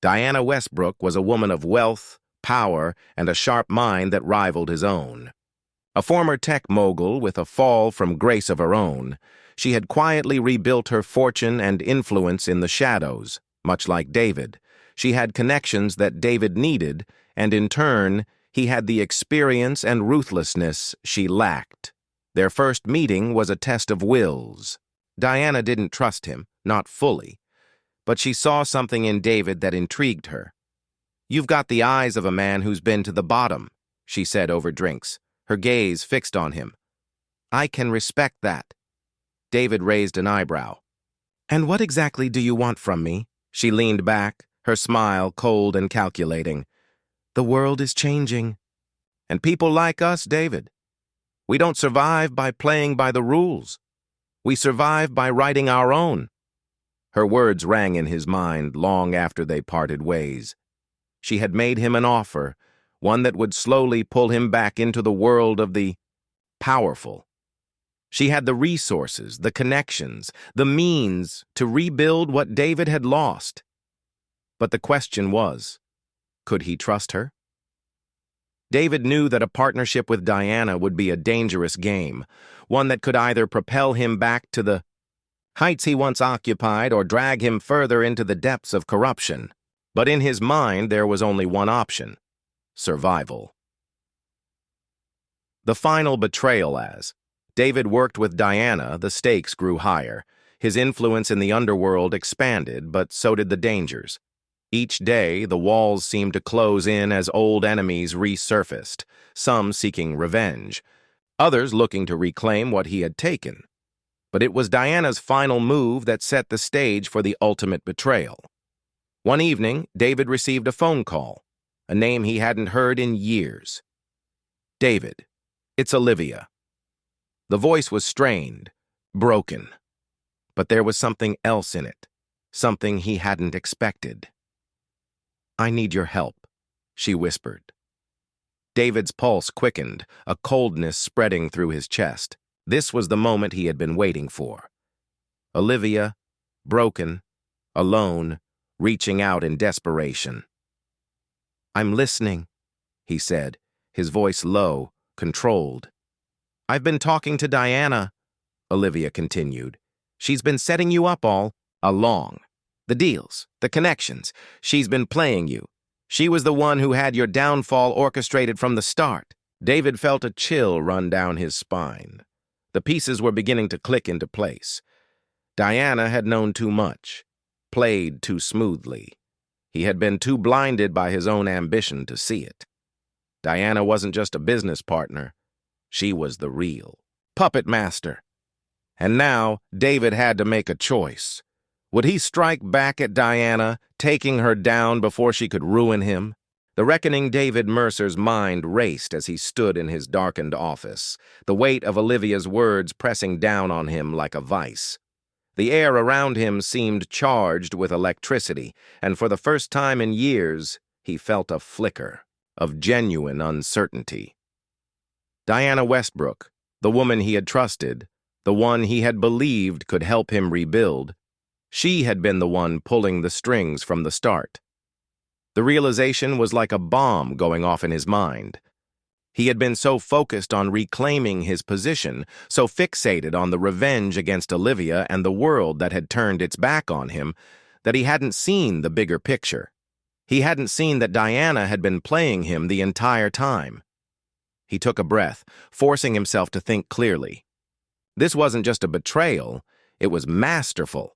Diana Westbrook was a woman of wealth, power, and a sharp mind that rivaled his own. A former tech mogul with a fall from grace of her own, she had quietly rebuilt her fortune and influence in the shadows. Much like David, she had connections that David needed, and in turn, he had the experience and ruthlessness she lacked. Their first meeting was a test of wills. Diana didn't trust him, not fully, but she saw something in David that intrigued her. "You've got the eyes of a man who's been to the bottom," she said over drinks, her gaze fixed on him. "I can respect that." David raised an eyebrow. "And what exactly do you want from me?" She leaned back, her smile cold and calculating. "The world is changing. And people like us, David. We don't survive by playing by the rules. We survive by writing our own." Her words rang in his mind long after they parted ways. She had made him an offer, one that would slowly pull him back into the world of the powerful. She had the resources, the connections, the means to rebuild what David had lost. But the question was, could he trust her? David knew that a partnership with Diana would be a dangerous game, one that could either propel him back to the heights he once occupied or drag him further into the depths of corruption. But in his mind, there was only one option: survival. The final betrayal. As David worked with Diana, the stakes grew higher. His influence in the underworld expanded, but so did the dangers. Each day, the walls seemed to close in as old enemies resurfaced, some seeking revenge, others looking to reclaim what he had taken. But it was Diana's final move that set the stage for the ultimate betrayal. One evening, David received a phone call, a name he hadn't heard in years. "David, it's Olivia." The voice was strained, broken. But there was something else in it, something he hadn't expected. "I need your help," she whispered. David's pulse quickened, a coldness spreading through his chest. This was the moment he had been waiting for. Olivia, broken, alone, reaching out in desperation. "I'm listening," he said, his voice low, controlled. "I've been talking to Diana," Olivia continued. "She's been setting you up all along. The deals, the connections. She's been playing you. She was the one who had your downfall orchestrated from the start." David felt a chill run down his spine. The pieces were beginning to click into place. Diana had known too much, played too smoothly. He had been too blinded by his own ambition to see it. Diana wasn't just a business partner. She was the real puppet master. And now, David had to make a choice. Would he strike back at Diana, taking her down before she could ruin him? The reckoning David Mercer's mind raced as he stood in his darkened office, the weight of Olivia's words pressing down on him like a vice. The air around him seemed charged with electricity, and for the first time in years, he felt a flicker of genuine uncertainty. Diana Westbrook, the woman he had trusted, the one he had believed could help him rebuild, she had been the one pulling the strings from the start. The realization was like a bomb going off in his mind. He had been so focused on reclaiming his position, so fixated on the revenge against Olivia and the world that had turned its back on him, that he hadn't seen the bigger picture. He hadn't seen that Diana had been playing him the entire time. He took a breath, forcing himself to think clearly. This wasn't just a betrayal, it was masterful.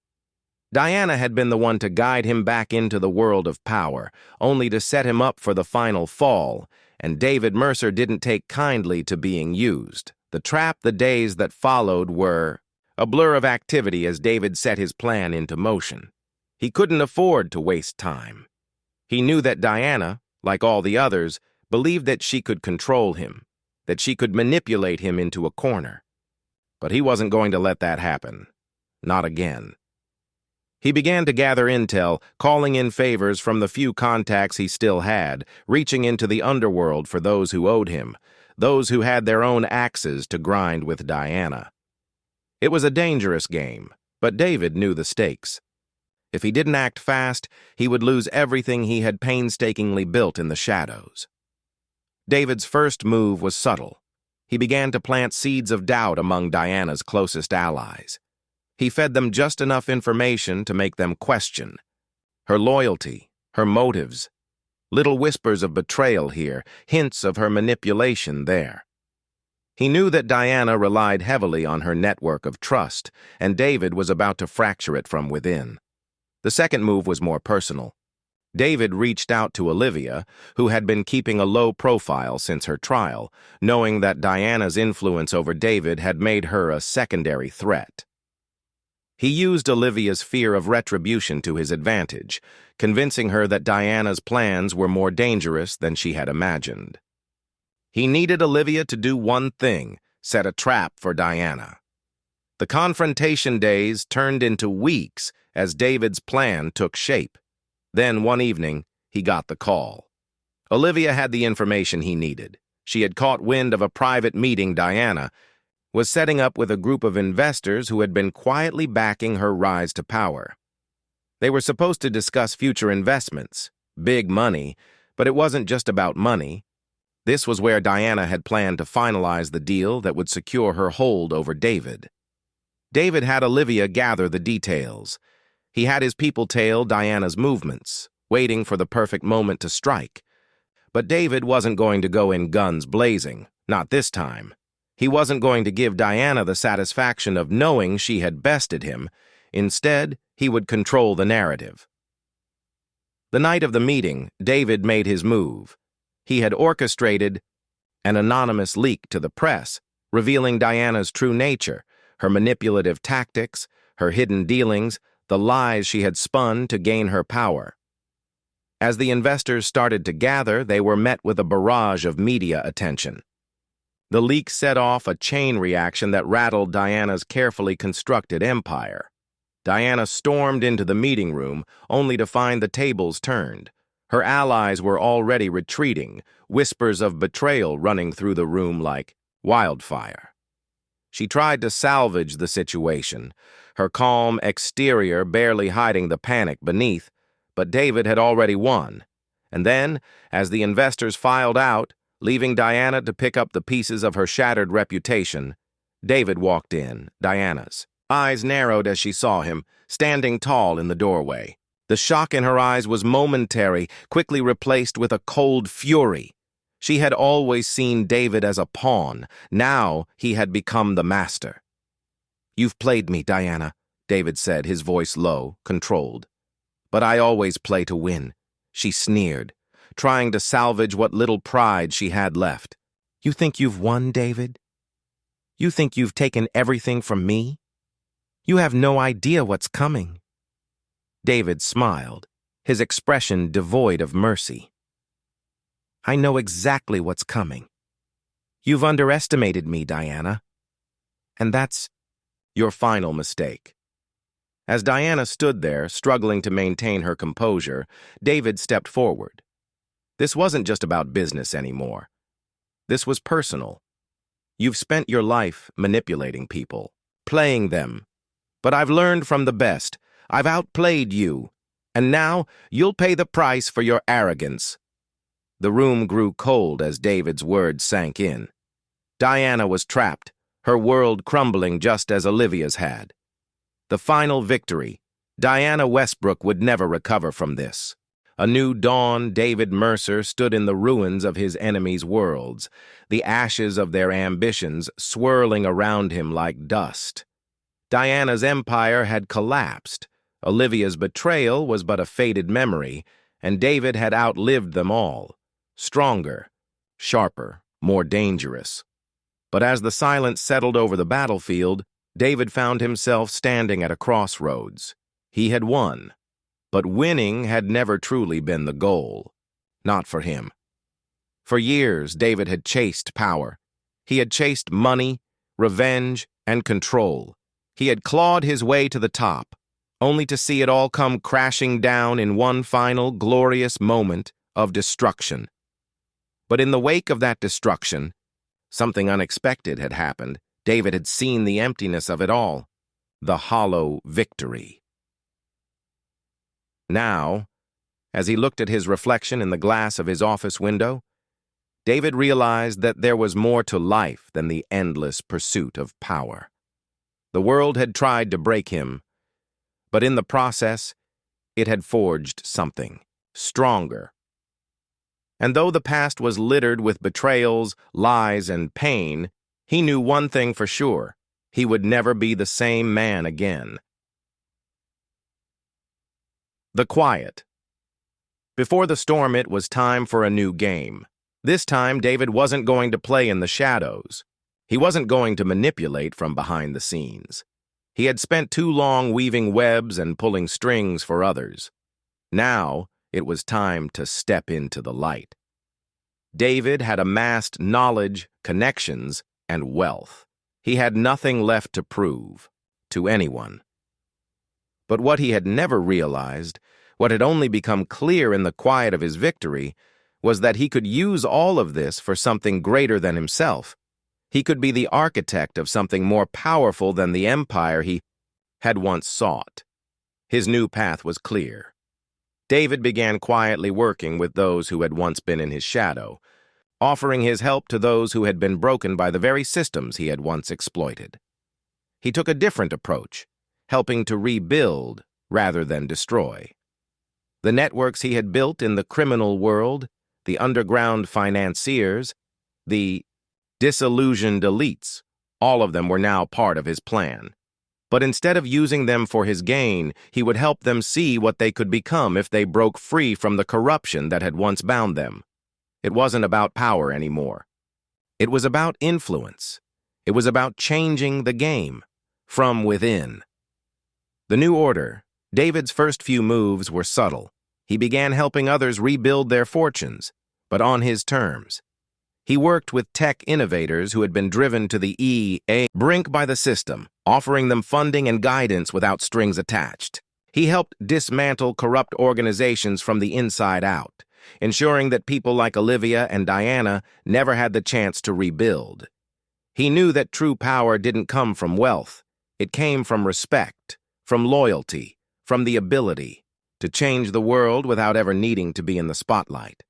Diana had been the one to guide him back into the world of power, only to set him up for the final fall, and David Mercer didn't take kindly to being used. The trap the days that followed were a blur of activity as David set his plan into motion. He couldn't afford to waste time. He knew that Diana, like all the others, believed that she could control him, that she could manipulate him into a corner. But he wasn't going to let that happen. Not again. He began to gather intel, calling in favors from the few contacts he still had, reaching into the underworld for those who owed him, those who had their own axes to grind with Diana. It was a dangerous game, but David knew the stakes. If he didn't act fast, he would lose everything he had painstakingly built in the shadows. David's first move was subtle. He began to plant seeds of doubt among Diana's closest allies. He fed them just enough information to make them question her loyalty, her motives, little whispers of betrayal here, hints of her manipulation there. He knew that Diana relied heavily on her network of trust, and David was about to fracture it from within. The second move was more personal. David reached out to Olivia, who had been keeping a low profile since her trial, knowing that Diana's influence over David had made her a secondary threat. He used Olivia's fear of retribution to his advantage, convincing her that Diana's plans were more dangerous than she had imagined. He needed Olivia to do one thing: set a trap for Diana. The confrontation days turned into weeks as David's plan took shape. Then, one evening, he got the call. Olivia had the information he needed. She had caught wind of a private meeting Diana was setting up with a group of investors who had been quietly backing her rise to power. They were supposed to discuss future investments, big money, but it wasn't just about money. This was where Diana had planned to finalize the deal that would secure her hold over David. David had Olivia gather the details. He had his people tail Diana's movements, waiting for the perfect moment to strike. But David wasn't going to go in guns blazing, not this time. He wasn't going to give Diana the satisfaction of knowing she had bested him. Instead, he would control the narrative. The night of the meeting, David made his move. He had orchestrated an anonymous leak to the press, revealing Diana's true nature, her manipulative tactics, her hidden dealings, the lies she had spun to gain her power. As the investors started to gather, they were met with a barrage of media attention. The leak set off a chain reaction that rattled Diana's carefully constructed empire. Diana stormed into the meeting room, only to find the tables turned. Her allies were already retreating, whispers of betrayal running through the room like wildfire. She tried to salvage the situation, her calm exterior barely hiding the panic beneath, but David had already won. And then, as the investors filed out, leaving Diana to pick up the pieces of her shattered reputation, David walked in, Diana's eyes narrowed as she saw him, standing tall in the doorway. The shock in her eyes was momentary, quickly replaced with a cold fury. She had always seen David as a pawn. Now he had become the master. "You've played me, Diana," David said, his voice low, controlled. "But I always play to win," she sneered, trying to salvage what little pride she had left. "You think you've won, David? You think you've taken everything from me? You have no idea what's coming." David smiled, his expression devoid of mercy. "I know exactly what's coming. You've underestimated me, Diana. And that's your final mistake." As Diana stood there, struggling to maintain her composure, David stepped forward. This wasn't just about business anymore. This was personal. You've spent your life manipulating people, playing them. But I've learned from the best. I've outplayed you. And now you'll pay the price for your arrogance. The room grew cold as David's words sank in. Diana was trapped, her world crumbling just as Olivia's had. The final victory. Diana Westbrook would never recover from this. A new dawn, David Mercer stood in the ruins of his enemies' worlds, the ashes of their ambitions swirling around him like dust. Diana's empire had collapsed. Olivia's betrayal was but a faded memory, and David had outlived them all. Stronger, sharper, more dangerous. But as the silence settled over the battlefield, David found himself standing at a crossroads. He had won, but winning had never truly been the goal. Not for him. For years, David had chased power. He had chased money, revenge, and control. He had clawed his way to the top, only to see it all come crashing down in one final, glorious moment of destruction. But in the wake of that destruction, something unexpected had happened. David had seen the emptiness of it all, the hollow victory. Now, as he looked at his reflection in the glass of his office window, David realized that there was more to life than the endless pursuit of power. The world had tried to break him, but in the process, it had forged something stronger. And though the past was littered with betrayals, lies, and pain, he knew one thing for sure: he would never be the same man again. The quiet. Before the storm, it was time for a new game. This time, David wasn't going to play in the shadows. He wasn't going to manipulate from behind the scenes. He had spent too long weaving webs and pulling strings for others. Now, it was time to step into the light. David had amassed knowledge, connections, and wealth. He had nothing left to prove to anyone. But what he had never realized, what had only become clear in the quiet of his victory, was that he could use all of this for something greater than himself. He could be the architect of something more powerful than the empire he had once sought. His new path was clear. David began quietly working with those who had once been in his shadow, offering his help to those who had been broken by the very systems he had once exploited. He took a different approach, helping to rebuild rather than destroy. The networks he had built in the criminal world, the underground financiers, the disillusioned elites, all of them were now part of his plan. But instead of using them for his gain, he would help them see what they could become if they broke free from the corruption that had once bound them. It wasn't about power anymore. It was about influence. It was about changing the game from within. The new order, David's first few moves were subtle. He began helping others rebuild their fortunes, but on his terms. He worked with tech innovators who had been driven to the brink by the system, offering them funding and guidance without strings attached. He helped dismantle corrupt organizations from the inside out, ensuring that people like Olivia and Diana never had the chance to rebuild. He knew that true power didn't come from wealth. It came from respect, from loyalty, from the ability to change the world without ever needing to be in the spotlight.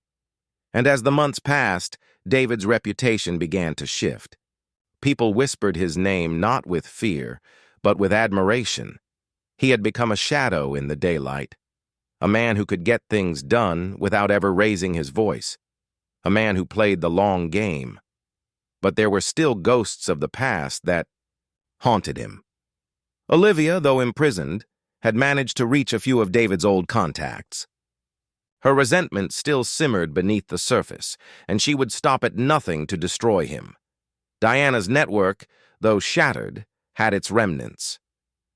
And as the months passed, David's reputation began to shift. People whispered his name not with fear, but with admiration. He had become a shadow in the daylight, a man who could get things done without ever raising his voice, a man who played the long game. But there were still ghosts of the past that haunted him. Olivia, though imprisoned, had managed to reach a few of David's old contacts. Her resentment still simmered beneath the surface, and she would stop at nothing to destroy him. Diana's network, though shattered, had its remnants.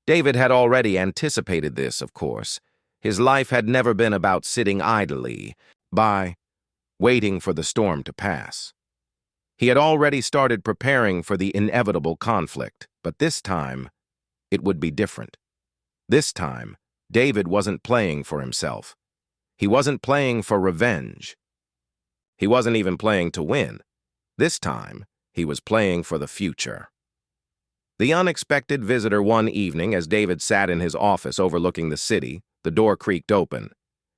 David had already anticipated this, of course. His life had never been about sitting idly, waiting for the storm to pass. He had already started preparing for the inevitable conflict, but this time, it would be different. This time, David wasn't playing for himself. He wasn't playing for revenge. He wasn't even playing to win. This time, he was playing for the future. The unexpected visitor one evening as David sat in his office overlooking the city, the door creaked open.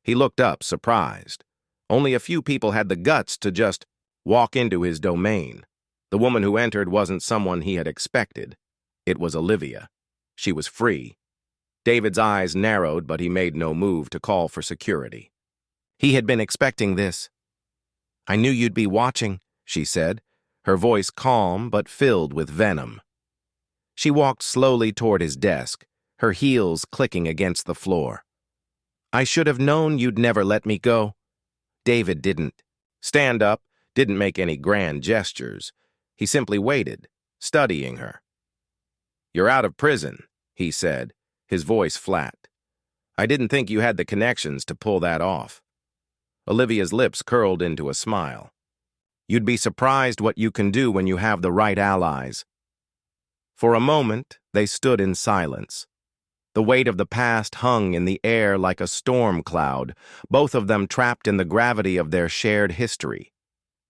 He looked up, surprised. Only a few people had the guts to just walk into his domain. The woman who entered wasn't someone he had expected. It was Olivia. She was free. David's eyes narrowed, but he made no move to call for security. He had been expecting this. "I knew you'd be watching," she said, her voice calm but filled with venom. She walked slowly toward his desk, her heels clicking against the floor. "I should have known you'd never let me go." David didn't stand up, didn't make any grand gestures. He simply waited, studying her. "You're out of prison," he said, his voice flat. "I didn't think you had the connections to pull that off." Olivia's lips curled into a smile. "You'd be surprised what you can do when you have the right allies." For a moment, they stood in silence. The weight of the past hung in the air like a storm cloud, both of them trapped in the gravity of their shared history.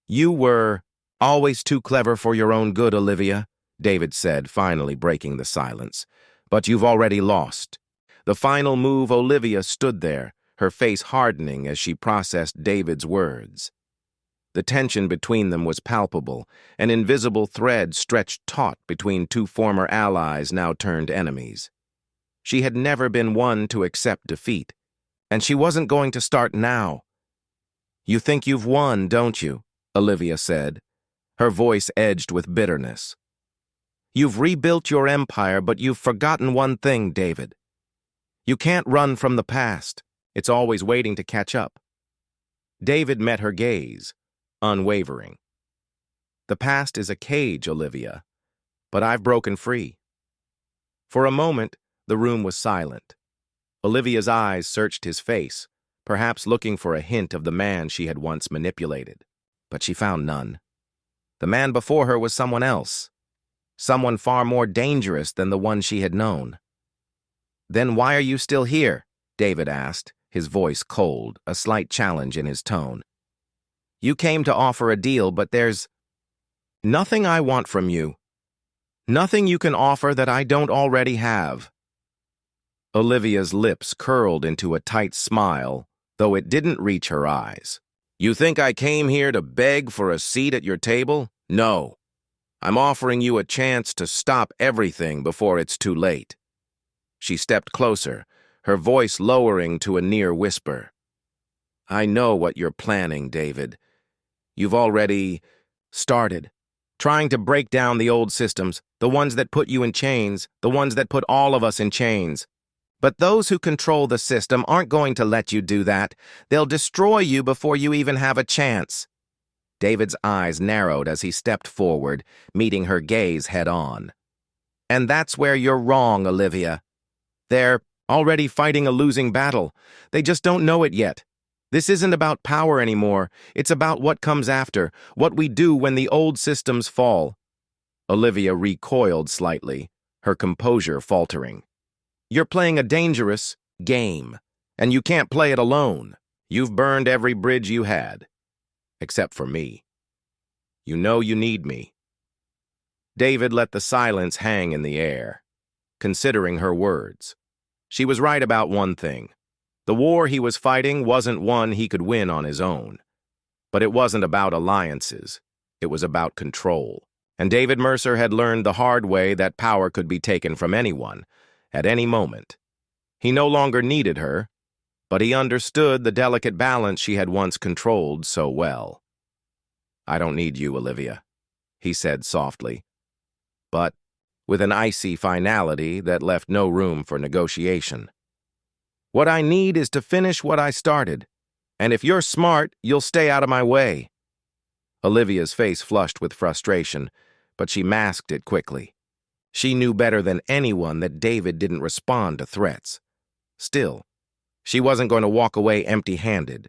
"You were always too clever for your own good, Olivia," David said, finally breaking the silence. "But you've already lost." The final move, Olivia stood there, her face hardening as she processed David's words. The tension between them was palpable, an invisible thread stretched taut between two former allies now turned enemies. She had never been one to accept defeat, and she wasn't going to start now. "You think you've won, don't you?" Olivia said, her voice edged with bitterness. "You've rebuilt your empire, but you've forgotten one thing, David. You can't run from the past. It's always waiting to catch up." David met her gaze, unwavering. "The past is a cage, Olivia, but I've broken free." For a moment, the room was silent. Olivia's eyes searched his face, perhaps looking for a hint of the man she had once manipulated, but she found none. The man before her was someone else. Someone far more dangerous than the one she had known. "Then why are you still here?" David asked, his voice cold, a slight challenge in his tone. "You came to offer a deal, but there's nothing I want from you. Nothing you can offer that I don't already have." Olivia's lips curled into a tight smile, though it didn't reach her eyes. You think I came here to beg for a seat at your table? No. I'm offering you a chance to stop everything before it's too late. She stepped closer, her voice lowering to a near whisper. I know what you're planning, David. You've already started, trying to break down the old systems, the ones that put you in chains, the ones that put all of us in chains. But those who control the system aren't going to let you do that. They'll destroy you before you even have a chance. David's eyes narrowed as he stepped forward, meeting her gaze head-on. And that's where you're wrong, Olivia. They're already fighting a losing battle. They just don't know it yet. This isn't about power anymore. It's about what comes after, what we do when the old systems fall. Olivia recoiled slightly, her composure faltering. You're playing a dangerous game, and you can't play it alone. You've burned every bridge you had. Except for me. You know you need me. David let the silence hang in the air, considering her words. She was right about one thing. The war he was fighting wasn't one he could win on his own. But it wasn't about alliances. It was about control. And David Mercer had learned the hard way that power could be taken from anyone, at any moment. He no longer needed her, but he understood the delicate balance she had once controlled so well. I don't need you, Olivia, he said softly, but with an icy finality that left no room for negotiation. What I need is to finish what I started, and if you're smart, you'll stay out of my way. Olivia's face flushed with frustration, but she masked it quickly. She knew better than anyone that David didn't respond to threats. Still, she wasn't going to walk away empty-handed.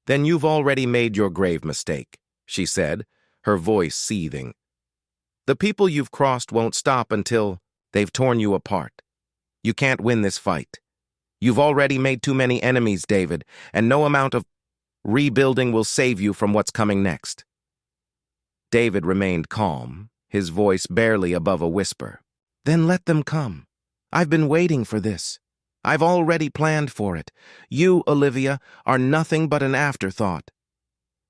Then you've already made your grave mistake, she said, her voice seething. The people you've crossed won't stop until they've torn you apart. You can't win this fight. You've already made too many enemies, David, and no amount of rebuilding will save you from what's coming next. David remained calm, his voice barely above a whisper. Then let them come. I've been waiting for this. I've already planned for it. You, Olivia, are nothing but an afterthought.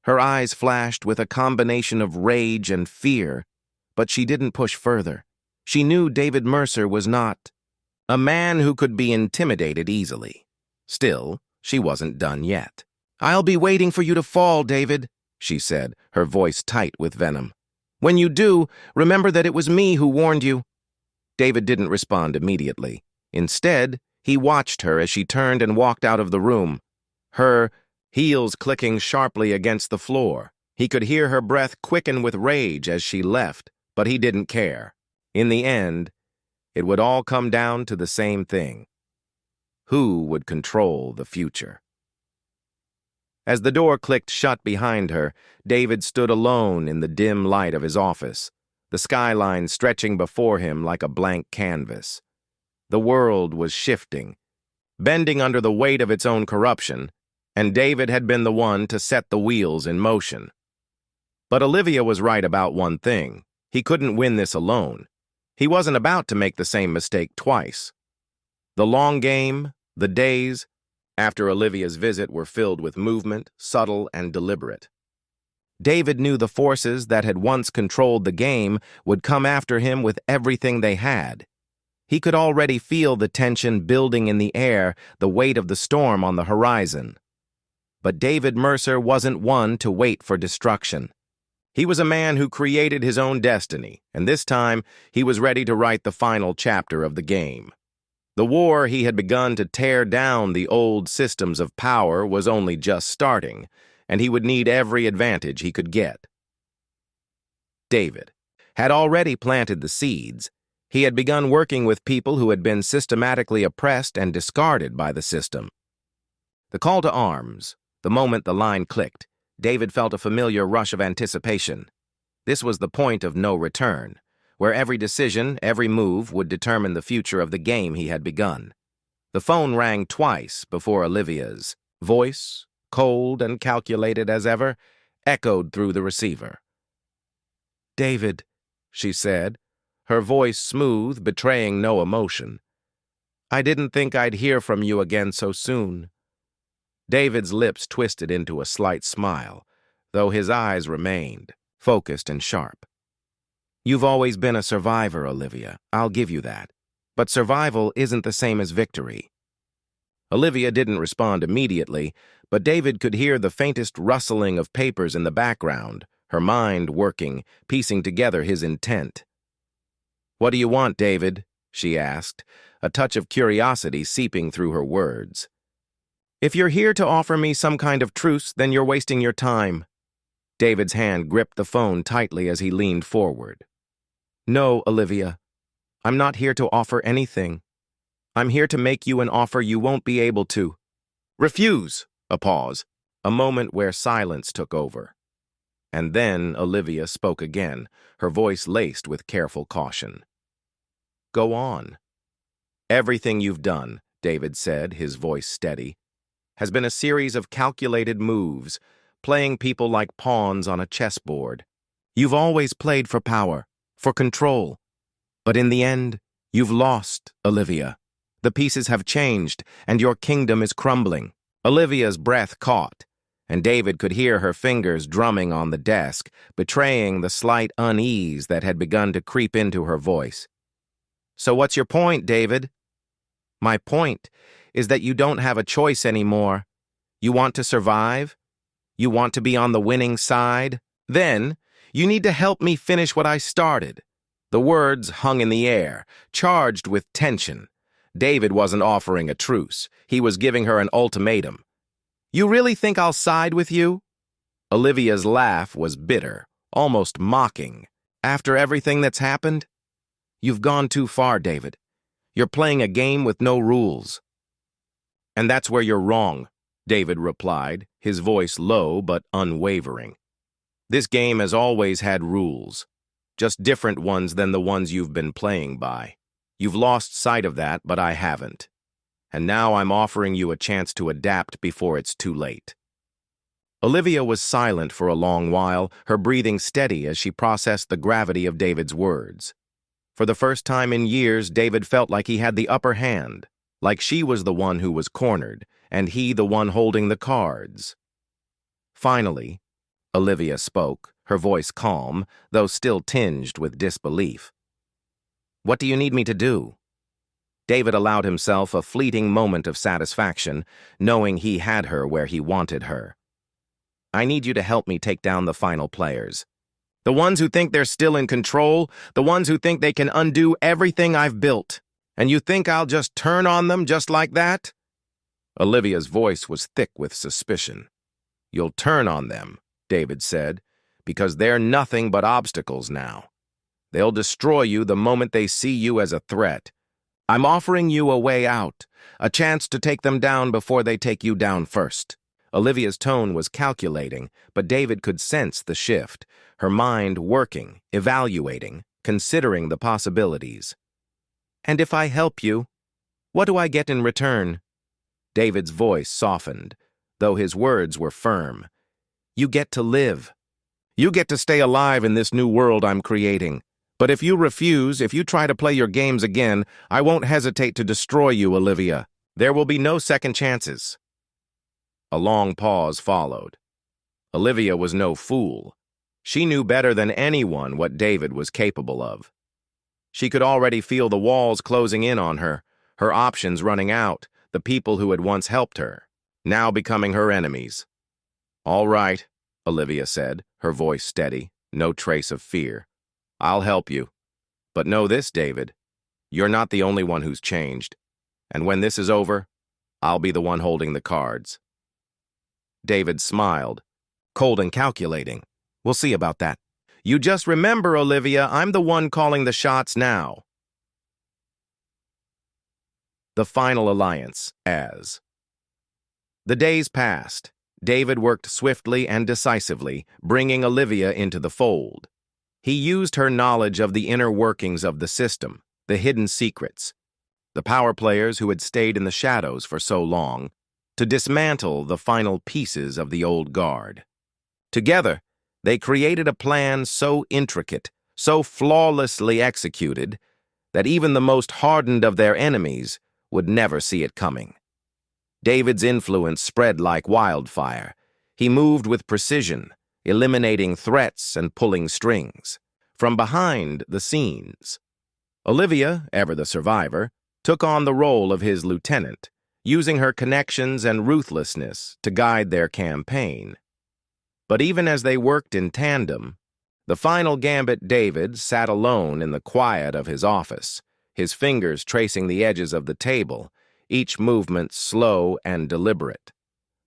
Her eyes flashed with a combination of rage and fear, but she didn't push further. She knew David Mercer was not a man who could be intimidated easily. Still, she wasn't done yet. I'll be waiting for you to fall, David, she said, her voice tight with venom. When you do, remember that it was me who warned you. David didn't respond immediately. Instead, he watched her as she turned and walked out of the room, her heels clicking sharply against the floor. He could hear her breath quicken with rage as she left, but he didn't care. In the end, it would all come down to the same thing. Who would control the future? As the door clicked shut behind her, David stood alone in the dim light of his office, the skyline stretching before him like a blank canvas. The world was shifting, bending under the weight of its own corruption, and David had been the one to set the wheels in motion. But Olivia was right about one thing. He couldn't win this alone. He wasn't about to make the same mistake twice. The long game, the days after Olivia's visit were filled with movement, subtle and deliberate. David knew the forces that had once controlled the game would come after him with everything they had. He could already feel the tension building in the air, the weight of the storm on the horizon. But David Mercer wasn't one to wait for destruction. He was a man who created his own destiny, and this time he was ready to write the final chapter of the game. The war he had begun to tear down the old systems of power was only just starting, and he would need every advantage he could get. David had already planted the seeds. He had begun working with people who had been systematically oppressed and discarded by the system. The call to arms, the moment the line clicked, David felt a familiar rush of anticipation. This was the point of no return, where every decision, every move would determine the future of the game he had begun. The phone rang twice before Olivia's voice, cold and calculated as ever, echoed through the receiver. "David," she said, her voice smooth, betraying no emotion. "I didn't think I'd hear from you again so soon." David's lips twisted into a slight smile, though his eyes remained focused and sharp. You've always been a survivor, Olivia. I'll give you that. But survival isn't the same as victory. Olivia didn't respond immediately, but David could hear the faintest rustling of papers in the background, her mind working, piecing together his intent. "What do you want, David?" she asked, a touch of curiosity seeping through her words. "If you're here to offer me some kind of truce, then you're wasting your time." David's hand gripped the phone tightly as he leaned forward. "No, Olivia. I'm not here to offer anything. I'm here to make you an offer you won't be able to refuse." A pause, a moment where silence took over. And then Olivia spoke again, her voice laced with careful caution. "Go on." "Everything you've done," David said, his voice steady, "has been a series of calculated moves, playing people like pawns on a chessboard. You've always played for power, for control. But in the end, you've lost, Olivia. The pieces have changed, and your kingdom is crumbling." Olivia's breath caught, and David could hear her fingers drumming on the desk, betraying the slight unease that had begun to creep into her voice. "So what's your point, David?" "My point is that you don't have a choice anymore. You want to survive? You want to be on the winning side? Then you need to help me finish what I started." The words hung in the air, charged with tension. David wasn't offering a truce. He was giving her an ultimatum. "You really think I'll side with you?" Olivia's laugh was bitter, almost mocking. "After everything that's happened? You've gone too far, David. You're playing a game with no rules." "And that's where you're wrong," David replied, his voice low but unwavering. "This game has always had rules, just different ones than the ones you've been playing by. You've lost sight of that, but I haven't. And now I'm offering you a chance to adapt before it's too late." Olivia was silent for a long while, her breathing steady as she processed the gravity of David's words. For the first time in years, David felt like he had the upper hand, like she was the one who was cornered, and he the one holding the cards. Finally, Olivia spoke, her voice calm, though still tinged with disbelief. "What do you need me to do?" David allowed himself a fleeting moment of satisfaction, knowing he had her where he wanted her. "I need you to help me take down the final players. The ones who think they're still in control, the ones who think they can undo everything I've built. And you think I'll just turn on them just like that?" Olivia's voice was thick with suspicion. "You'll turn on them," David said, "because they're nothing but obstacles now. They'll destroy you the moment they see you as a threat. I'm offering you a way out, a chance to take them down before they take you down first." Olivia's tone was calculating, but David could sense the shift, her mind working, evaluating, considering the possibilities. "And if I help you, what do I get in return?" David's voice softened, though his words were firm. "You get to live. You get to stay alive in this new world I'm creating. But if you refuse, if you try to play your games again, I won't hesitate to destroy you, Olivia. There will be no second chances." A long pause followed. Olivia was no fool. She knew better than anyone what David was capable of. She could already feel the walls closing in on her, her options running out, the people who had once helped her, now becoming her enemies. "All right," Olivia said, her voice steady, no trace of fear. "I'll help you. But know this, David. You're not the only one who's changed. And when this is over, I'll be the one holding the cards." David smiled, cold and calculating. "We'll see about that. You just remember, Olivia, I'm the one calling the shots now." The final alliance, as. The days passed. David worked swiftly and decisively, bringing Olivia into the fold. He used her knowledge of the inner workings of the system, the hidden secrets, the power players who had stayed in the shadows for so long, to dismantle the final pieces of the old guard. Together, they created a plan so intricate, so flawlessly executed, that even the most hardened of their enemies would never see it coming. David's influence spread like wildfire. He moved with precision, eliminating threats and pulling strings. From behind the scenes, Olivia, ever the survivor, took on the role of his lieutenant, using her connections and ruthlessness to guide their campaign. But even as they worked in tandem, the final gambit David sat alone in the quiet of his office, his fingers tracing the edges of the table, each movement slow and deliberate.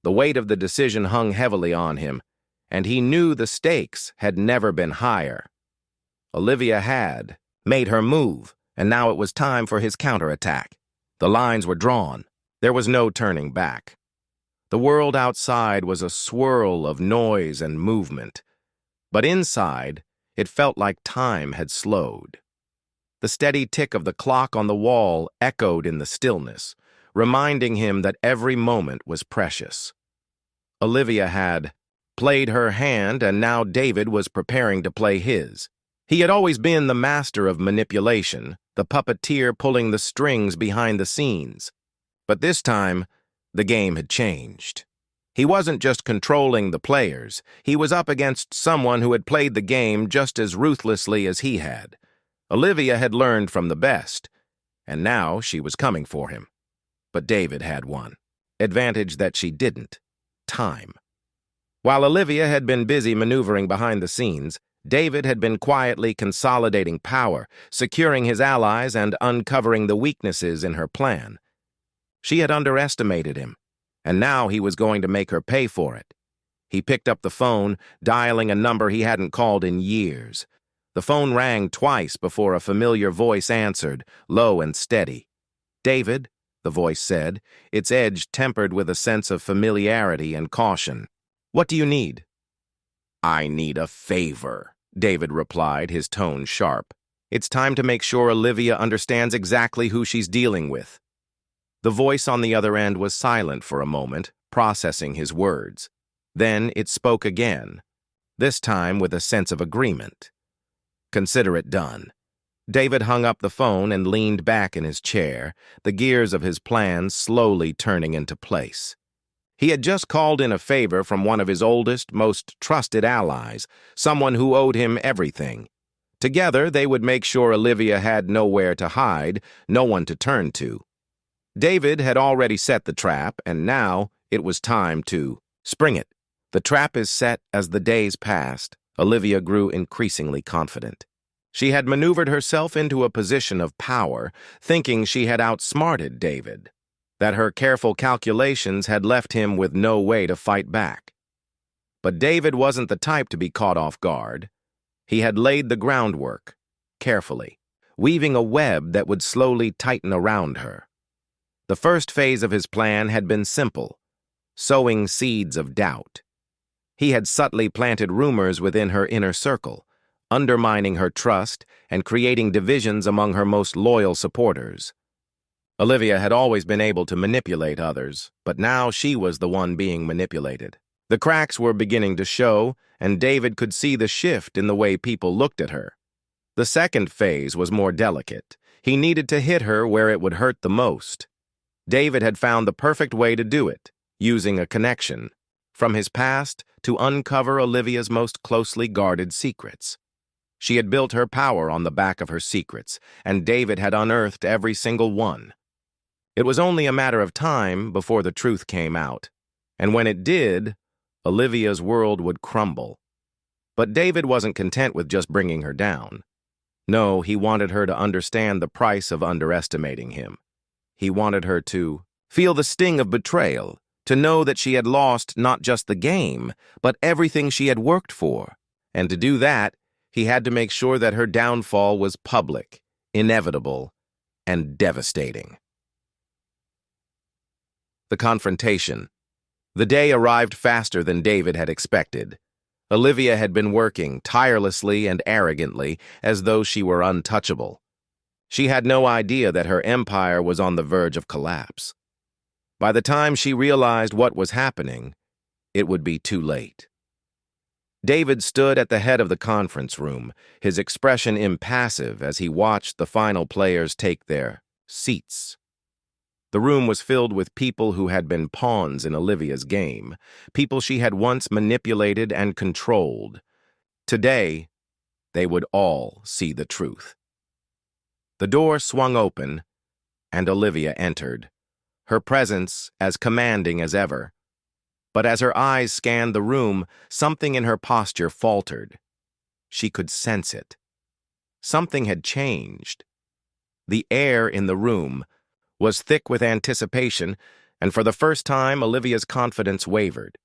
The weight of the decision hung heavily on him, and he knew the stakes had never been higher. Olivia had made her move, and now it was time for his counterattack. The lines were drawn. There was no turning back. The world outside was a swirl of noise and movement, but inside, it felt like time had slowed. The steady tick of the clock on the wall echoed in the stillness, reminding him that every moment was precious. Olivia had played her hand, and now David was preparing to play his. He had always been the master of manipulation, the puppeteer pulling the strings behind the scenes. But this time, the game had changed. He wasn't just controlling the players. He was up against someone who had played the game just as ruthlessly as he had. Olivia had learned from the best, and now she was coming for him. But David had one advantage that she didn't: time. While Olivia had been busy maneuvering behind the scenes, David had been quietly consolidating power, securing his allies and uncovering the weaknesses in her plan. She had underestimated him, and now he was going to make her pay for it. He picked up the phone, dialing a number he hadn't called in years. The phone rang twice before a familiar voice answered, low and steady. "David," the voice said, its edge tempered with a sense of familiarity and caution. "What do you need?" "I need a favor," David replied, his tone sharp. "It's time to make sure Olivia understands exactly who she's dealing with." The voice on the other end was silent for a moment, processing his words. Then it spoke again, this time with a sense of agreement. "Consider it done." David hung up the phone and leaned back in his chair, the gears of his plan slowly turning into place. He had just called in a favor from one of his oldest, most trusted allies, someone who owed him everything. Together, they would make sure Olivia had nowhere to hide, no one to turn to. David had already set the trap, and now it was time to spring it. The trap is set. As the days passed, Olivia grew increasingly confident. She had maneuvered herself into a position of power, thinking she had outsmarted David, that her careful calculations had left him with no way to fight back. But David wasn't the type to be caught off guard. He had laid the groundwork, carefully, weaving a web that would slowly tighten around her. The first phase of his plan had been simple: sowing seeds of doubt. He had subtly planted rumors within her inner circle, undermining her trust and creating divisions among her most loyal supporters. Olivia had always been able to manipulate others, but now she was the one being manipulated. The cracks were beginning to show, and David could see the shift in the way people looked at her. The second phase was more delicate. He needed to hit her where it would hurt the most. David had found the perfect way to do it, using a connection from his past to uncover Olivia's most closely guarded secrets. She had built her power on the back of her secrets, and David had unearthed every single one. It was only a matter of time before the truth came out, and when it did, Olivia's world would crumble. But David wasn't content with just bringing her down. No, he wanted her to understand the price of underestimating him. He wanted her to feel the sting of betrayal, to know that she had lost not just the game, but everything she had worked for. And to do that, he had to make sure that her downfall was public, inevitable, and devastating. The confrontation. The day arrived faster than David had expected. Olivia had been working tirelessly and arrogantly, as though she were untouchable. She had no idea that her empire was on the verge of collapse. By the time she realized what was happening, it would be too late. David stood at the head of the conference room, his expression impassive as he watched the final players take their seats. The room was filled with people who had been pawns in Olivia's game, people she had once manipulated and controlled. Today, they would all see the truth. The door swung open, and Olivia entered, her presence as commanding as ever. But as her eyes scanned the room, something in her posture faltered. She could sense it. Something had changed. The air in the room was thick with anticipation, and for the first time, Olivia's confidence wavered.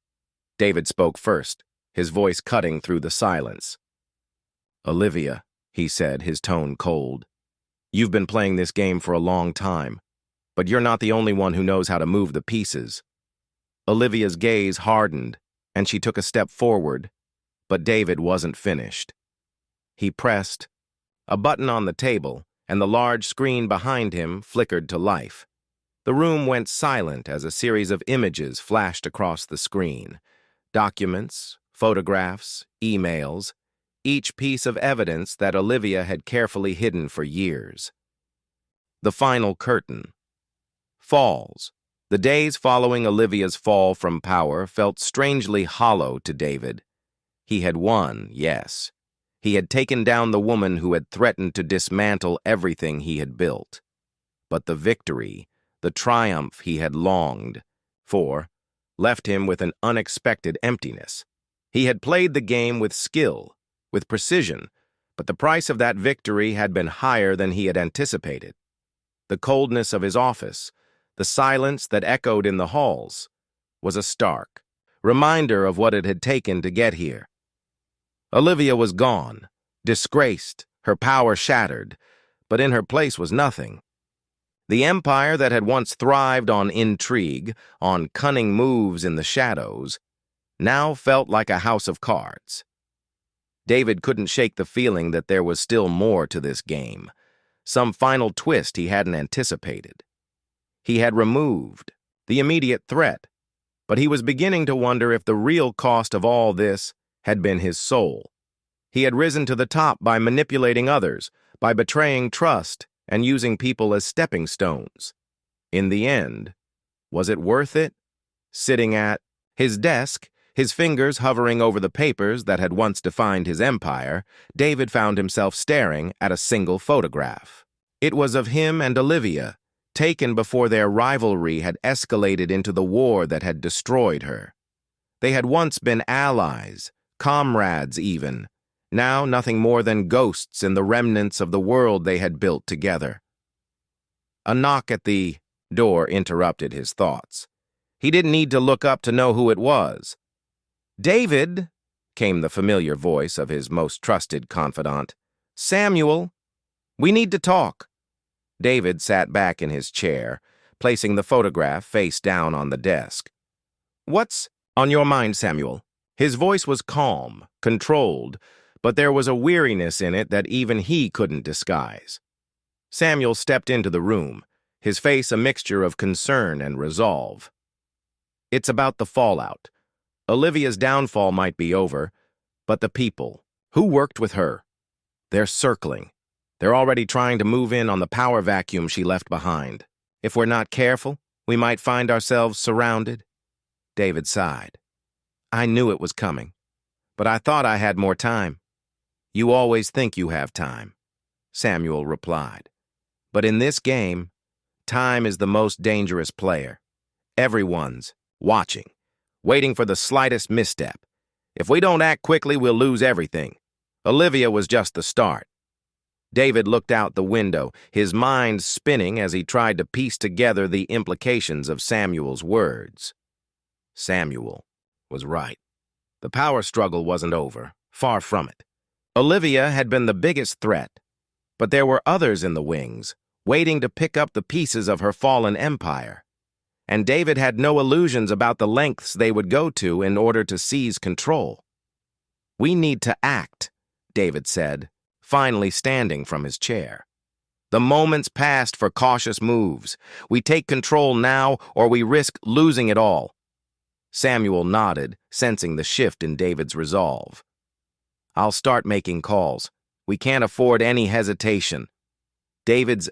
David spoke first, his voice cutting through the silence. "Olivia," he said, his tone cold, "you've been playing this game for a long time, but you're not the only one who knows how to move the pieces." Olivia's gaze hardened, and she took a step forward, but David wasn't finished. He pressed a button on the table, and the large screen behind him flickered to life. The room went silent as a series of images flashed across the screen. Documents, photographs, emails, each piece of evidence that Olivia had carefully hidden for years. The final curtain falls. The days following Olivia's fall from power felt strangely hollow to David. He had won, yes. He had taken down the woman who had threatened to dismantle everything he had built. But the victory, the triumph he had longed for, left him with an unexpected emptiness. He had played the game with skill, with precision, but the price of that victory had been higher than he had anticipated. The coldness of his office, the silence that echoed in the halls, was a stark reminder of what it had taken to get here. Olivia was gone, disgraced, her power shattered, but in her place was nothing. The empire that had once thrived on intrigue, on cunning moves in the shadows, now felt like a house of cards. David couldn't shake the feeling that there was still more to this game, some final twist he hadn't anticipated. He had removed the immediate threat, but he was beginning to wonder if the real cost of all this had been his soul. He had risen to the top by manipulating others, by betraying trust and using people as stepping stones. In the end, was it worth it? Sitting at his desk, his fingers hovering over the papers that had once defined his empire, David found himself staring at a single photograph. It was of him and Olivia, taken before their rivalry had escalated into the war that had destroyed her. They had once been allies, comrades even, now nothing more than ghosts in the remnants of the world they had built together. A knock at the door interrupted his thoughts. He didn't need to look up to know who it was. "David," came the familiar voice of his most trusted confidant. "Samuel, we need to talk." David sat back in his chair, placing the photograph face down on the desk. "What's on your mind, Samuel?" His voice was calm, controlled, but there was a weariness in it that even he couldn't disguise. Samuel stepped into the room, his face a mixture of concern and resolve. "It's about the fallout. Olivia's downfall might be over, but the people, who worked with her, they're circling. They're already trying to move in on the power vacuum she left behind. If we're not careful, we might find ourselves surrounded." David sighed. "I knew it was coming, but I thought I had more time." "You always think you have time," Samuel replied. "But in this game, time is the most dangerous player. Everyone's watching, waiting for the slightest misstep. If we don't act quickly, we'll lose everything. Olivia was just the start." David looked out the window, his mind spinning as he tried to piece together the implications of Samuel's words. Samuel was right. The power struggle wasn't over, far from it. Olivia had been the biggest threat, but there were others in the wings, waiting to pick up the pieces of her fallen empire. And David had no illusions about the lengths they would go to in order to seize control. "We need to act," David said, finally standing from his chair. "The moment's passed for cautious moves. We take control now, or we risk losing it all." Samuel nodded, sensing the shift in David's resolve. "I'll start making calls. We can't afford any hesitation." David's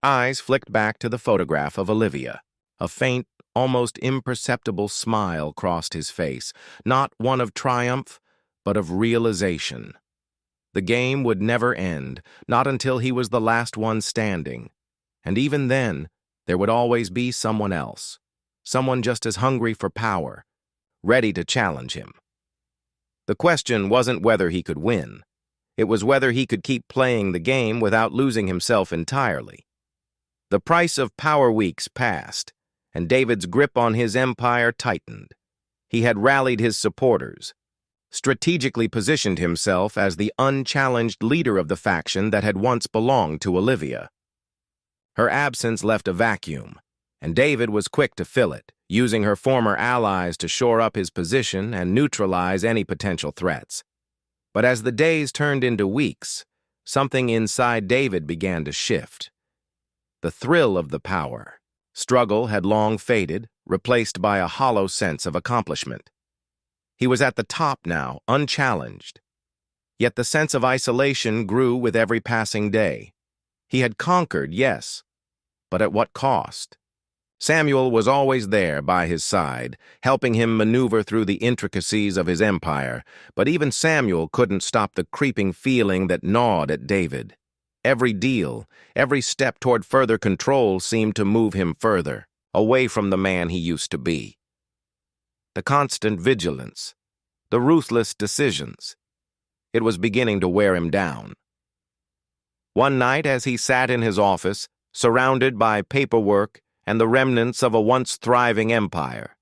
Eyes flicked back to the photograph of Olivia. A faint, almost imperceptible smile crossed his face, not one of triumph, but of realization. The game would never end, not until he was the last one standing. And even then, there would always be someone else, someone just as hungry for power, ready to challenge him. The question wasn't whether he could win. It was whether he could keep playing the game without losing himself entirely. The price of power weeks passed, and David's grip on his empire tightened. He had rallied his supporters, strategically positioned himself as the unchallenged leader of the faction that had once belonged to Olivia. Her absence left a vacuum, and David was quick to fill it, using her former allies to shore up his position and neutralize any potential threats. But as the days turned into weeks, something inside David began to shift. The thrill of the power struggle had long faded, replaced by a hollow sense of accomplishment. He was at the top now, unchallenged. Yet the sense of isolation grew with every passing day. He had conquered, yes, but at what cost? Samuel was always there by his side, helping him maneuver through the intricacies of his empire, but even Samuel couldn't stop the creeping feeling that gnawed at David. Every deal, every step toward further control seemed to move him further, away from the man he used to be. The constant vigilance, the ruthless decisions. It was beginning to wear him down. One night, as he sat in his office, surrounded by paperwork and the remnants of a once thriving empire,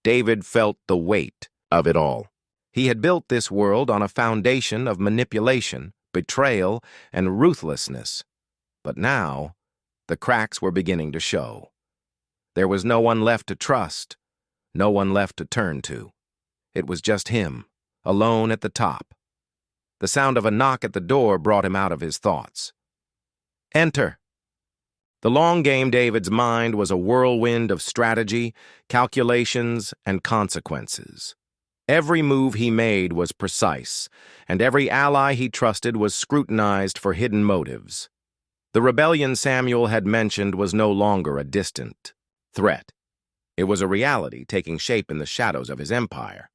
David felt the weight of it all. He had built this world on a foundation of manipulation, betrayal, and ruthlessness. But now, the cracks were beginning to show. There was no one left to trust, no one left to turn to. It was just him, alone at the top. The sound of a knock at the door brought him out of his thoughts. "Enter." The long game David's mind was a whirlwind of strategy, calculations, and consequences. Every move he made was precise, and every ally he trusted was scrutinized for hidden motives. The rebellion Samuel had mentioned was no longer a distant threat. It was a reality taking shape in the shadows of his empire.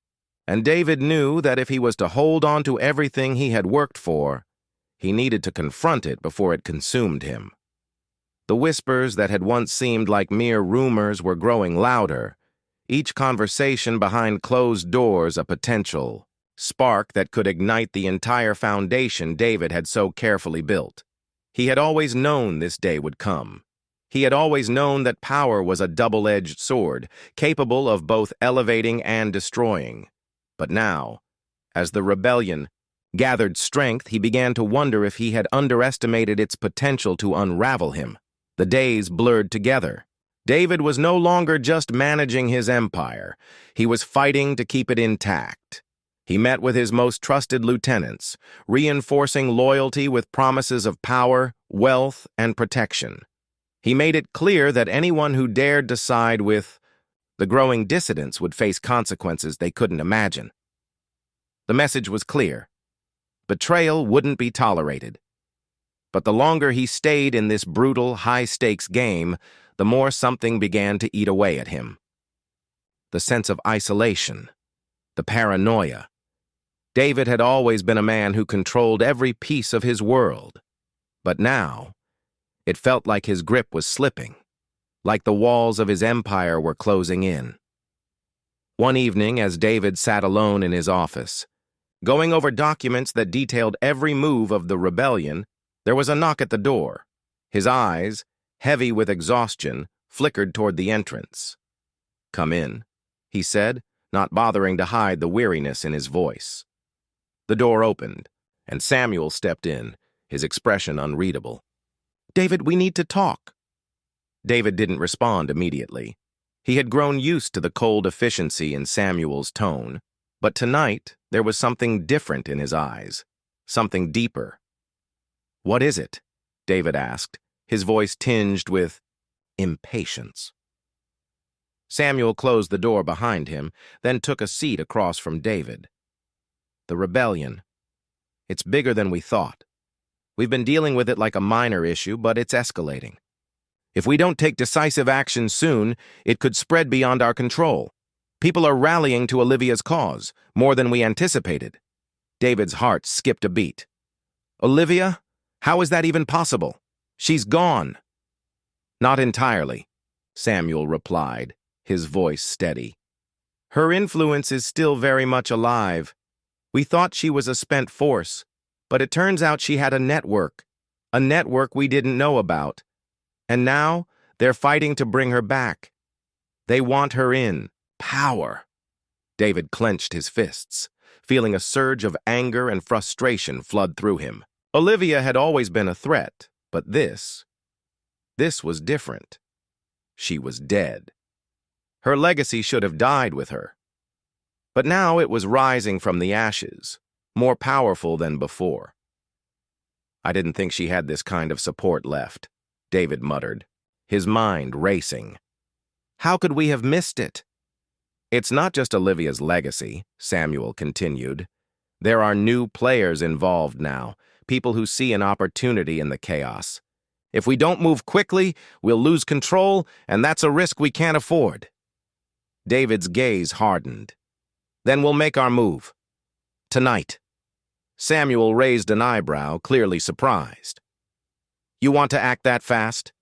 And David knew that if he was to hold on to everything he had worked for, he needed to confront it before it consumed him. The whispers that had once seemed like mere rumors were growing louder, each conversation behind closed doors a potential spark that could ignite the entire foundation David had so carefully built. He had always known this day would come. He had always known that power was a double-edged sword, capable of both elevating and destroying. But now, as the rebellion gathered strength, he began to wonder if he had underestimated its potential to unravel him. The days blurred together. David was no longer just managing his empire. He was fighting to keep it intact. He met with his most trusted lieutenants, reinforcing loyalty with promises of power, wealth, and protection. He made it clear that anyone who dared to side with the growing dissidents would face consequences they couldn't imagine. The message was clear. Betrayal wouldn't be tolerated. But the longer he stayed in this brutal, high-stakes game, the more something began to eat away at him. The sense of isolation, the paranoia. David had always been a man who controlled every piece of his world. But now, it felt like his grip was slipping, like the walls of his empire were closing in. One evening, as David sat alone in his office, going over documents that detailed every move of the rebellion, there was a knock at the door. His eyes, heavy with exhaustion, flickered toward the entrance. "Come in," he said, not bothering to hide the weariness in his voice. The door opened, and Samuel stepped in, his expression unreadable. "David, we need to talk." David didn't respond immediately. He had grown used to the cold efficiency in Samuel's tone, but tonight there was something different in his eyes, something deeper. "What is it?" David asked, his voice tinged with impatience. Samuel closed the door behind him, then took a seat across from David. "The rebellion. It's bigger than we thought. We've been dealing with it like a minor issue, but it's escalating. If we don't take decisive action soon, it could spread beyond our control. People are rallying to Olivia's cause, more than we anticipated. David's heart skipped a beat. Olivia? How is that even possible? She's gone. Not entirely, Samuel replied, his voice steady. Her influence is still very much alive. We thought she was a spent force, but it turns out she had a network we didn't know about. And now they're fighting to bring her back. They want her in. Power. David clenched his fists, feeling a surge of anger and frustration flood through him. Olivia had always been a threat, but this was different. She was dead. Her legacy should have died with her. But now it was rising from the ashes, more powerful than before. I didn't think she had this kind of support left, David muttered, his mind racing. How could we have missed it? It's not just Olivia's legacy, Samuel continued. There are new players involved now, people who see an opportunity in the chaos. If we don't move quickly, we'll lose control, and that's a risk we can't afford. David's gaze hardened. Then we'll make our move. Tonight. Samuel raised an eyebrow, clearly surprised. You want to act that fast?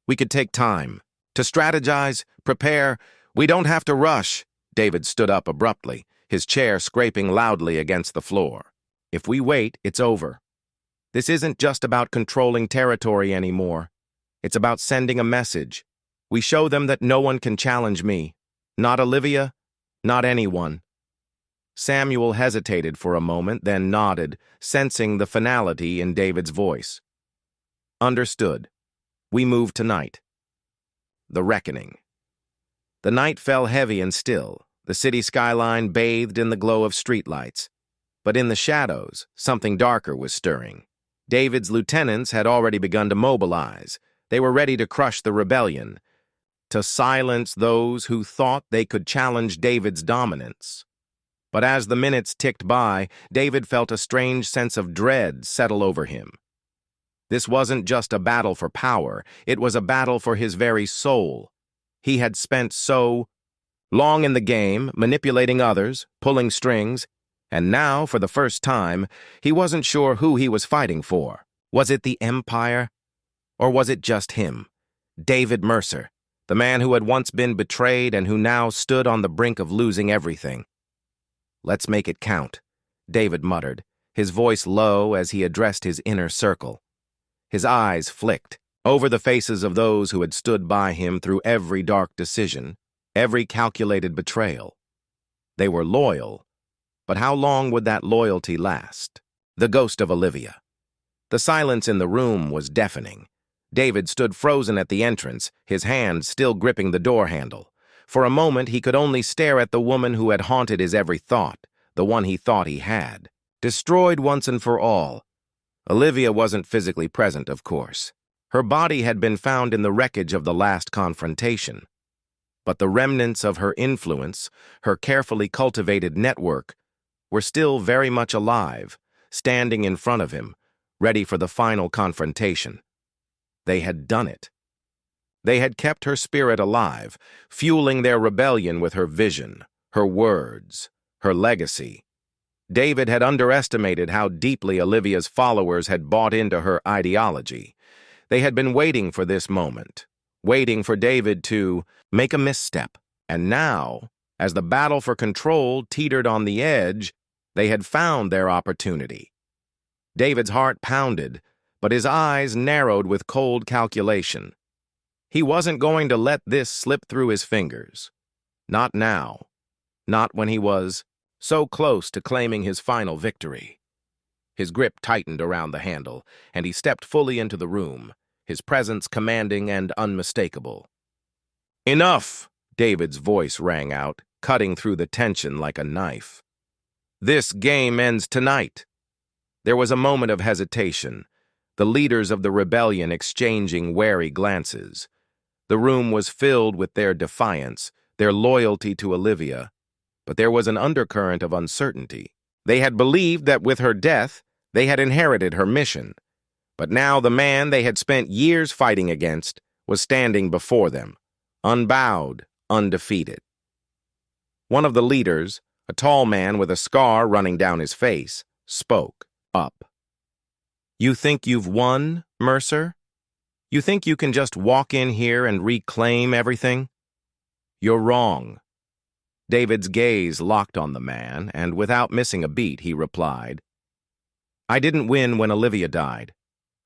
We could take time. To strategize, prepare. We don't have to rush. David stood up abruptly, his chair scraping loudly against the floor. If we wait, it's over. This isn't just about controlling territory anymore. It's about sending a message. We show them that no one can challenge me. Not Olivia, not anyone. Samuel hesitated for a moment, then nodded, sensing the finality in David's voice. Understood. We move tonight. The reckoning. The night fell heavy and still, the city skyline bathed in the glow of streetlights. But in the shadows, something darker was stirring. David's lieutenants had already begun to mobilize. They were ready to crush the rebellion, to silence those who thought they could challenge David's dominance. But as the minutes ticked by, David felt a strange sense of dread settle over him. This wasn't just a battle for power, it was a battle for his very soul. He had spent so long in the game, manipulating others, pulling strings, and now, for the first time, he wasn't sure who he was fighting for. Was it the Empire? Or was it just him, David Mercer, the man who had once been betrayed and who now stood on the brink of losing everything? Let's make it count, David muttered, his voice low as he addressed his inner circle. His eyes flicked over the faces of those who had stood by him through every dark decision, every calculated betrayal. They were loyal, but how long would that loyalty last? The ghost of Olivia. The silence in the room was deafening. David stood frozen at the entrance, his hand still gripping the door handle. For a moment, he could only stare at the woman who had haunted his every thought, the one he thought he had. Destroyed once and for all. Olivia wasn't physically present, of course. Her body had been found in the wreckage of the last confrontation. But the remnants of her influence, her carefully cultivated network, were still very much alive, standing in front of him, ready for the final confrontation. They had done it. They had kept her spirit alive, fueling their rebellion with her vision, her words, her legacy. David had underestimated how deeply Olivia's followers had bought into her ideology. They had been waiting for this moment, waiting for David to make a misstep. And now, as the battle for control teetered on the edge, they had found their opportunity. David's heart pounded, but his eyes narrowed with cold calculation. He wasn't going to let this slip through his fingers. Not now. Not when he was so close to claiming his final victory. His grip tightened around the handle, and he stepped fully into the room, his presence commanding and unmistakable. Enough! David's voice rang out, cutting through the tension like a knife. This game ends tonight. There was a moment of hesitation, the leaders of the rebellion exchanging wary glances. The room was filled with their defiance, their loyalty to Olivia, but there was an undercurrent of uncertainty. They had believed that with her death, they had inherited her mission. But now the man they had spent years fighting against was standing before them, unbowed, undefeated. One of the leaders, a tall man with a scar running down his face, spoke up. "You think you've won, Mercer? You think you can just walk in here and reclaim everything? You're wrong." David's gaze locked on the man, and without missing a beat, he replied, "I didn't win when Olivia died.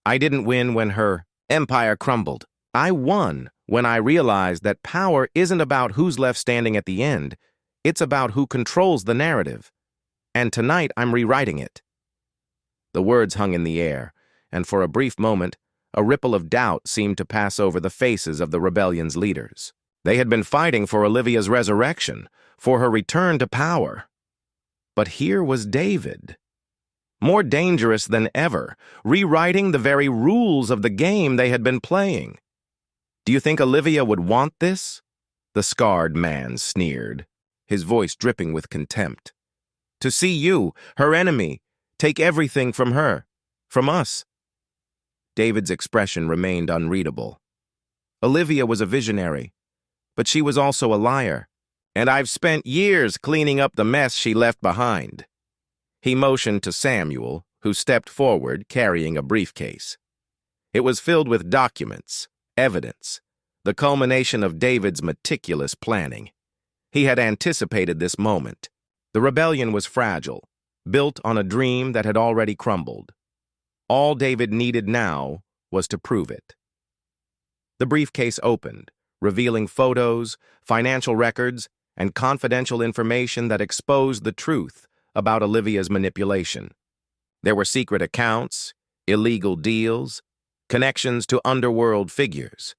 I didn't win when her empire crumbled. I won when I realized that power isn't about who's left standing at the end. It's about who controls the narrative. And tonight I'm rewriting it." The words hung in the air, and for a brief moment, a ripple of doubt seemed to pass over the faces of the rebellion's leaders. They had been fighting for Olivia's resurrection, for her return to power. But here was David, more dangerous than ever, rewriting the very rules of the game they had been playing. "Do you think Olivia would want this?" the scarred man sneered, his voice dripping with contempt. "To see you, her enemy, take everything from her, from us?" David's expression remained unreadable. Olivia was a visionary, but she was also a liar, and I've spent years cleaning up the mess she left behind. He motioned to Samuel, who stepped forward carrying a briefcase. It was filled with documents, evidence, the culmination of David's meticulous planning. He had anticipated this moment. The rebellion was fragile, built on a dream that had already crumbled. All David needed now was to prove it. The briefcase opened, revealing photos, financial records, and confidential information that exposed the truth about Olivia's manipulation. There were secret accounts, illegal deals, connections to underworld figures.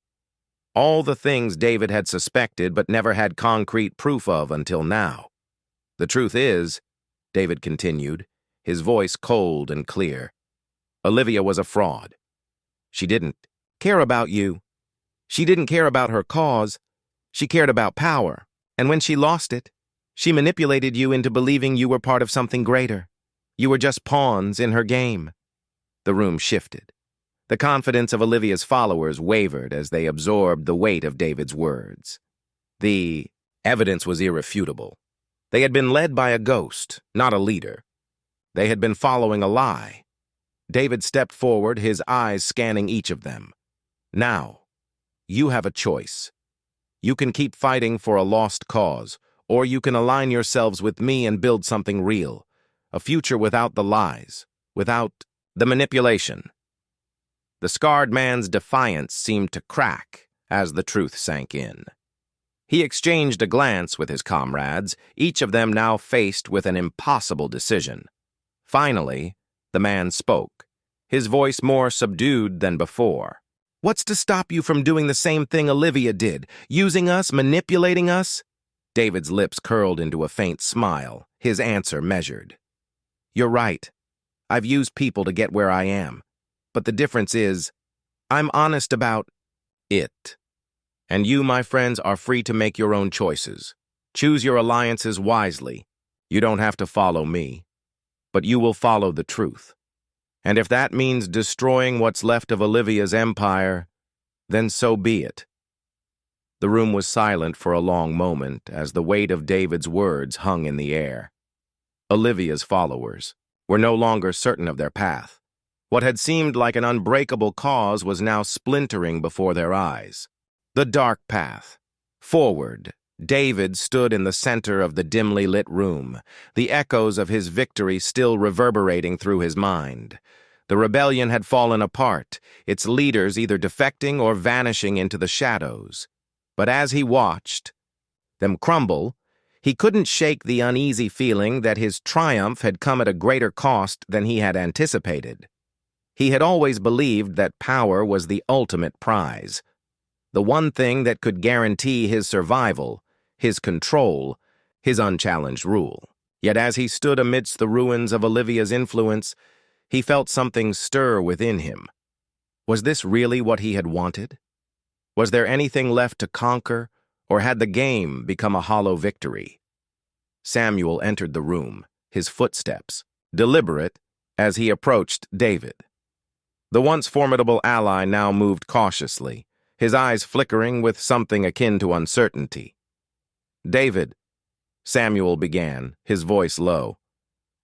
All the things David had suspected but never had concrete proof of until now. "The truth is," David continued, his voice cold and clear, "Olivia was a fraud. She didn't care about you. She didn't care about her cause. She cared about power. And when she lost it, she manipulated you into believing you were part of something greater. You were just pawns in her game." The room shifted. The confidence of Olivia's followers wavered as they absorbed the weight of David's words. The evidence was irrefutable. They had been led by a ghost, not a leader. They had been following a lie. David stepped forward, his eyes scanning each of them. "Now, you have a choice. You can keep fighting for a lost cause, or you can align yourselves with me and build something real, a future without the lies, without the manipulation." The scarred man's defiance seemed to crack as the truth sank in. He exchanged a glance with his comrades, each of them now faced with an impossible decision. Finally, the man spoke, his voice more subdued than before. "What's to stop you from doing the same thing Olivia did, using us, manipulating us?" David's lips curled into a faint smile, his answer measured. "You're right. I've used people to get where I am. But the difference is, I'm honest about it. And you, my friends, are free to make your own choices. Choose your alliances wisely. You don't have to follow me, but you will follow the truth. And if that means destroying what's left of Olivia's empire, then so be it." The room was silent for a long moment as the weight of David's words hung in the air. Olivia's followers were no longer certain of their path. What had seemed like an unbreakable cause was now splintering before their eyes. The dark path. Forward, David stood in the center of the dimly lit room, the echoes of his victory still reverberating through his mind. The rebellion had fallen apart, its leaders either defecting or vanishing into the shadows. But as he watched them crumble, he couldn't shake the uneasy feeling that his triumph had come at a greater cost than he had anticipated. He had always believed that power was the ultimate prize, the one thing that could guarantee his survival, his control, his unchallenged rule. Yet as he stood amidst the ruins of Olivia's influence, he felt something stir within him. Was this really what he had wanted? Was there anything left to conquer, or had the game become a hollow victory? Samuel entered the room, his footsteps deliberate as he approached David. The once formidable ally now moved cautiously, his eyes flickering with something akin to uncertainty. "David," Samuel began, his voice low,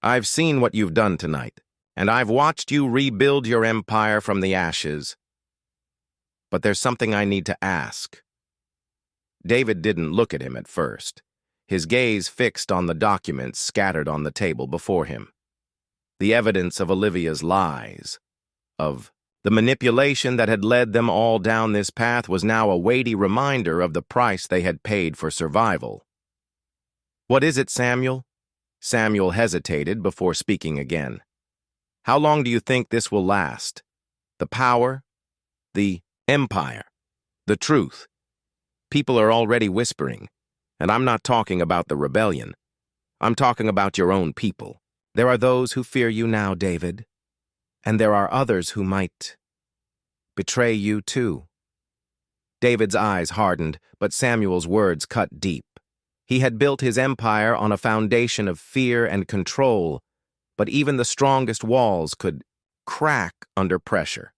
"I've seen what you've done tonight, and I've watched you rebuild your empire from the ashes. But there's something I need to ask." David didn't look at him at first, his gaze fixed on the documents scattered on the table before him. The evidence of Olivia's lies, of the manipulation that had led them all down this path, was now a weighty reminder of the price they had paid for survival. "What is it, Samuel?" Samuel hesitated before speaking again. "How long do you think this will last? The power? The empire? The truth? People are already whispering, and I'm not talking about the rebellion. I'm talking about your own people. There are those who fear you now, David, and there are others who might betray you too." David's eyes hardened, but Samuel's words cut deep. He had built his empire on a foundation of fear and control, but even the strongest walls could crack under pressure.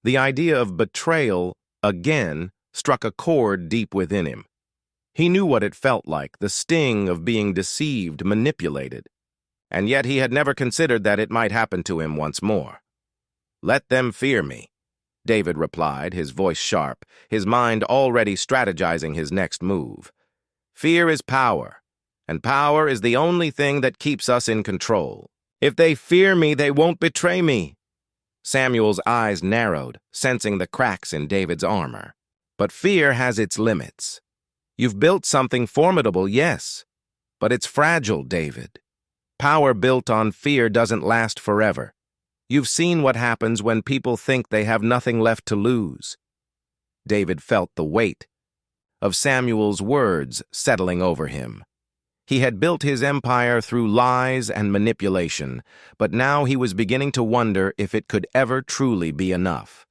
The idea of betrayal, again, struck a chord deep within him. He knew what it felt like, the sting of being deceived, manipulated, and yet he had never considered that it might happen to him once more. "Let them fear me," David replied, his voice sharp, his mind already strategizing his next move. "Fear is power, and power is the only thing that keeps us in control. If they fear me, they won't betray me." Samuel's eyes narrowed, sensing the cracks in David's armor. "But fear has its limits. You've built something formidable, yes, but it's fragile, David. Power built on fear doesn't last forever. You've seen what happens when people think they have nothing left to lose." David felt the weight of Samuel's words settling over him. He had built his empire through lies and manipulation, but now he was beginning to wonder if it could ever truly be enough.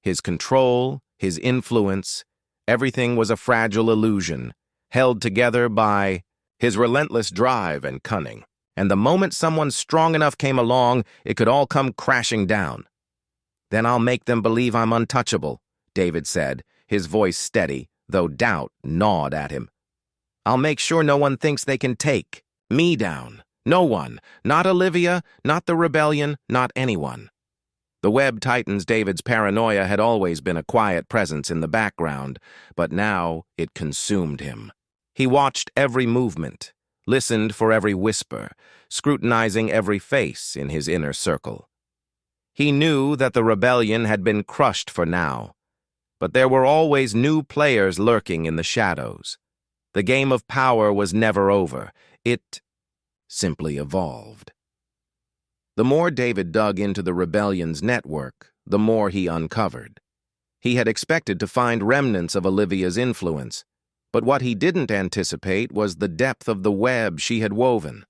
His control, his influence, everything was a fragile illusion, held together by his relentless drive and cunning. And the moment someone strong enough came along, it could all come crashing down. "Then I'll make them believe I'm untouchable," David said, his voice steady, though doubt gnawed at him. "I'll make sure no one thinks they can take me down. No one. Not Olivia, not the rebellion, not anyone." The web tightens. David's paranoia had always been a quiet presence in the background, but now it consumed him. He watched every movement, listened for every whisper, scrutinizing every face in his inner circle. He knew that the rebellion had been crushed for now, but there were always new players lurking in the shadows. The game of power was never over. It simply evolved. The more David dug into the rebellion's network, the more he uncovered. He had expected to find remnants of Olivia's influence, but what he didn't anticipate was the depth of the web she had woven.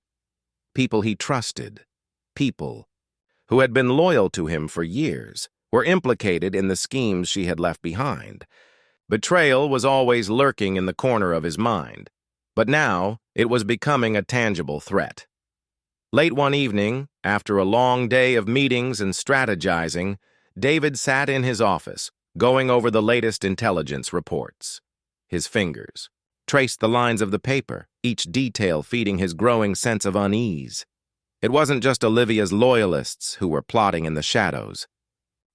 People he trusted, people who had been loyal to him for years, were implicated in the schemes she had left behind. Betrayal was always lurking in the corner of his mind, but now it was becoming a tangible threat. Late one evening, after a long day of meetings and strategizing, David sat in his office, going over the latest intelligence reports. His fingers traced the lines of the paper, each detail feeding his growing sense of unease. It wasn't just Olivia's loyalists who were plotting in the shadows.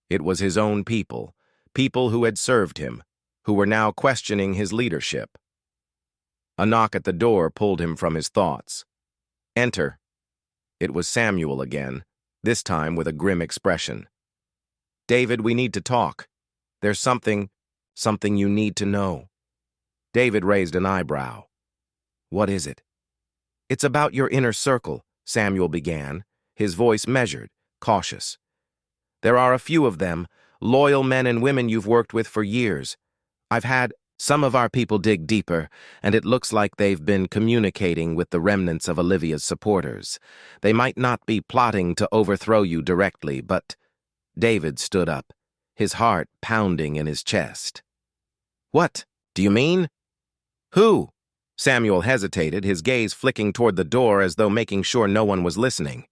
It was his own people, people who had served him, who were now questioning his leadership. A knock at the door pulled him from his thoughts. "Enter." It was Samuel again, this time with a grim expression. "David, we need to talk. There's something you need to know." David raised an eyebrow. "What is it?" "It's about your inner circle," Samuel began, his voice measured, cautious. "There are a few of them, loyal men and women you've worked with for years. I've had some of our people dig deeper, and it looks like they've been communicating with the remnants of Olivia's supporters. They might not be plotting to overthrow you directly, but—" David stood up, his heart pounding in his chest. "What do you mean? Who?" Samuel hesitated, his gaze flicking toward the door as though making sure no one was listening.